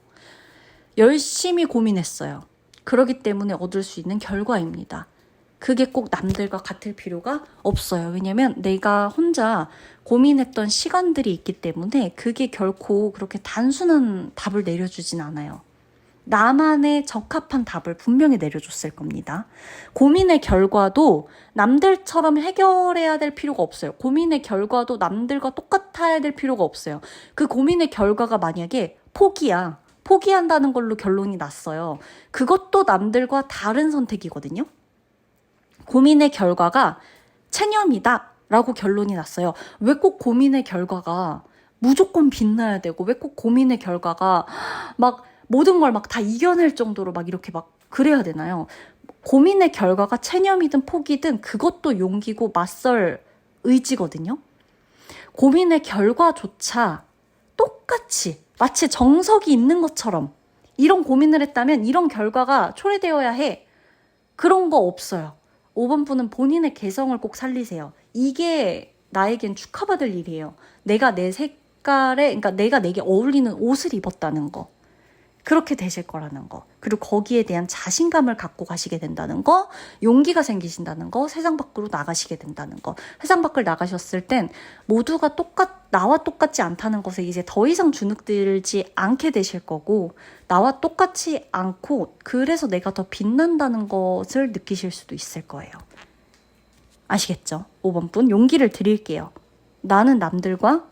열심히 고민했어요. 그렇기 때문에 얻을 수 있는 결과입니다. 그게 꼭 남들과 같을 필요가 없어요. 왜냐면 내가 혼자 고민했던 시간들이 있기 때문에 그게 결코 그렇게 단순한 답을 내려주진 않아요. 나만의 적합한 답을 분명히 내려줬을 겁니다. 고민의 결과도 남들처럼 해결해야 될 필요가 없어요. 고민의 결과도 남들과 똑같아야 될 필요가 없어요. 그 고민의 결과가 만약에 포기한다는 걸로 결론이 났어요. 그것도 남들과 다른 선택이거든요. 고민의 결과가 체념이다 라고 결론이 났어요. 왜 꼭 고민의 결과가 무조건 빛나야 되고 왜 꼭 고민의 결과가 막 모든 걸 막 다 이겨낼 정도로 막 이렇게 막 그래야 되나요? 고민의 결과가 체념이든 포기든 그것도 용기고 맞설 의지거든요. 고민의 결과조차 똑같이 마치 정석이 있는 것처럼 이런 고민을 했다면 이런 결과가 초래되어야 해. 그런 거 없어요. 5번 분은 본인의 개성을 꼭 살리세요. 이게 나에겐 축하받을 일이에요. 내가 내 색깔에, 그러니까 내가 내게 어울리는 옷을 입었다는 거. 그렇게 되실 거라는 거. 그리고 거기에 대한 자신감을 갖고 가시게 된다는 거, 용기가 생기신다는 거, 세상 밖으로 나가시게 된다는 거. 세상 밖을 나가셨을 땐 모두가 나와 똑같지 않다는 것에 이제 더 이상 주눅들지 않게 되실 거고, 나와 똑같지 않고, 그래서 내가 더 빛난다는 것을 느끼실 수도 있을 거예요. 아시겠죠? 5번 분, 용기를 드릴게요. 나는 남들과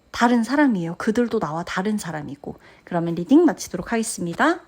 다른 사람이에요. 그들도 나와 다른 사람이고. 그러면 리딩 마치도록 하겠습니다.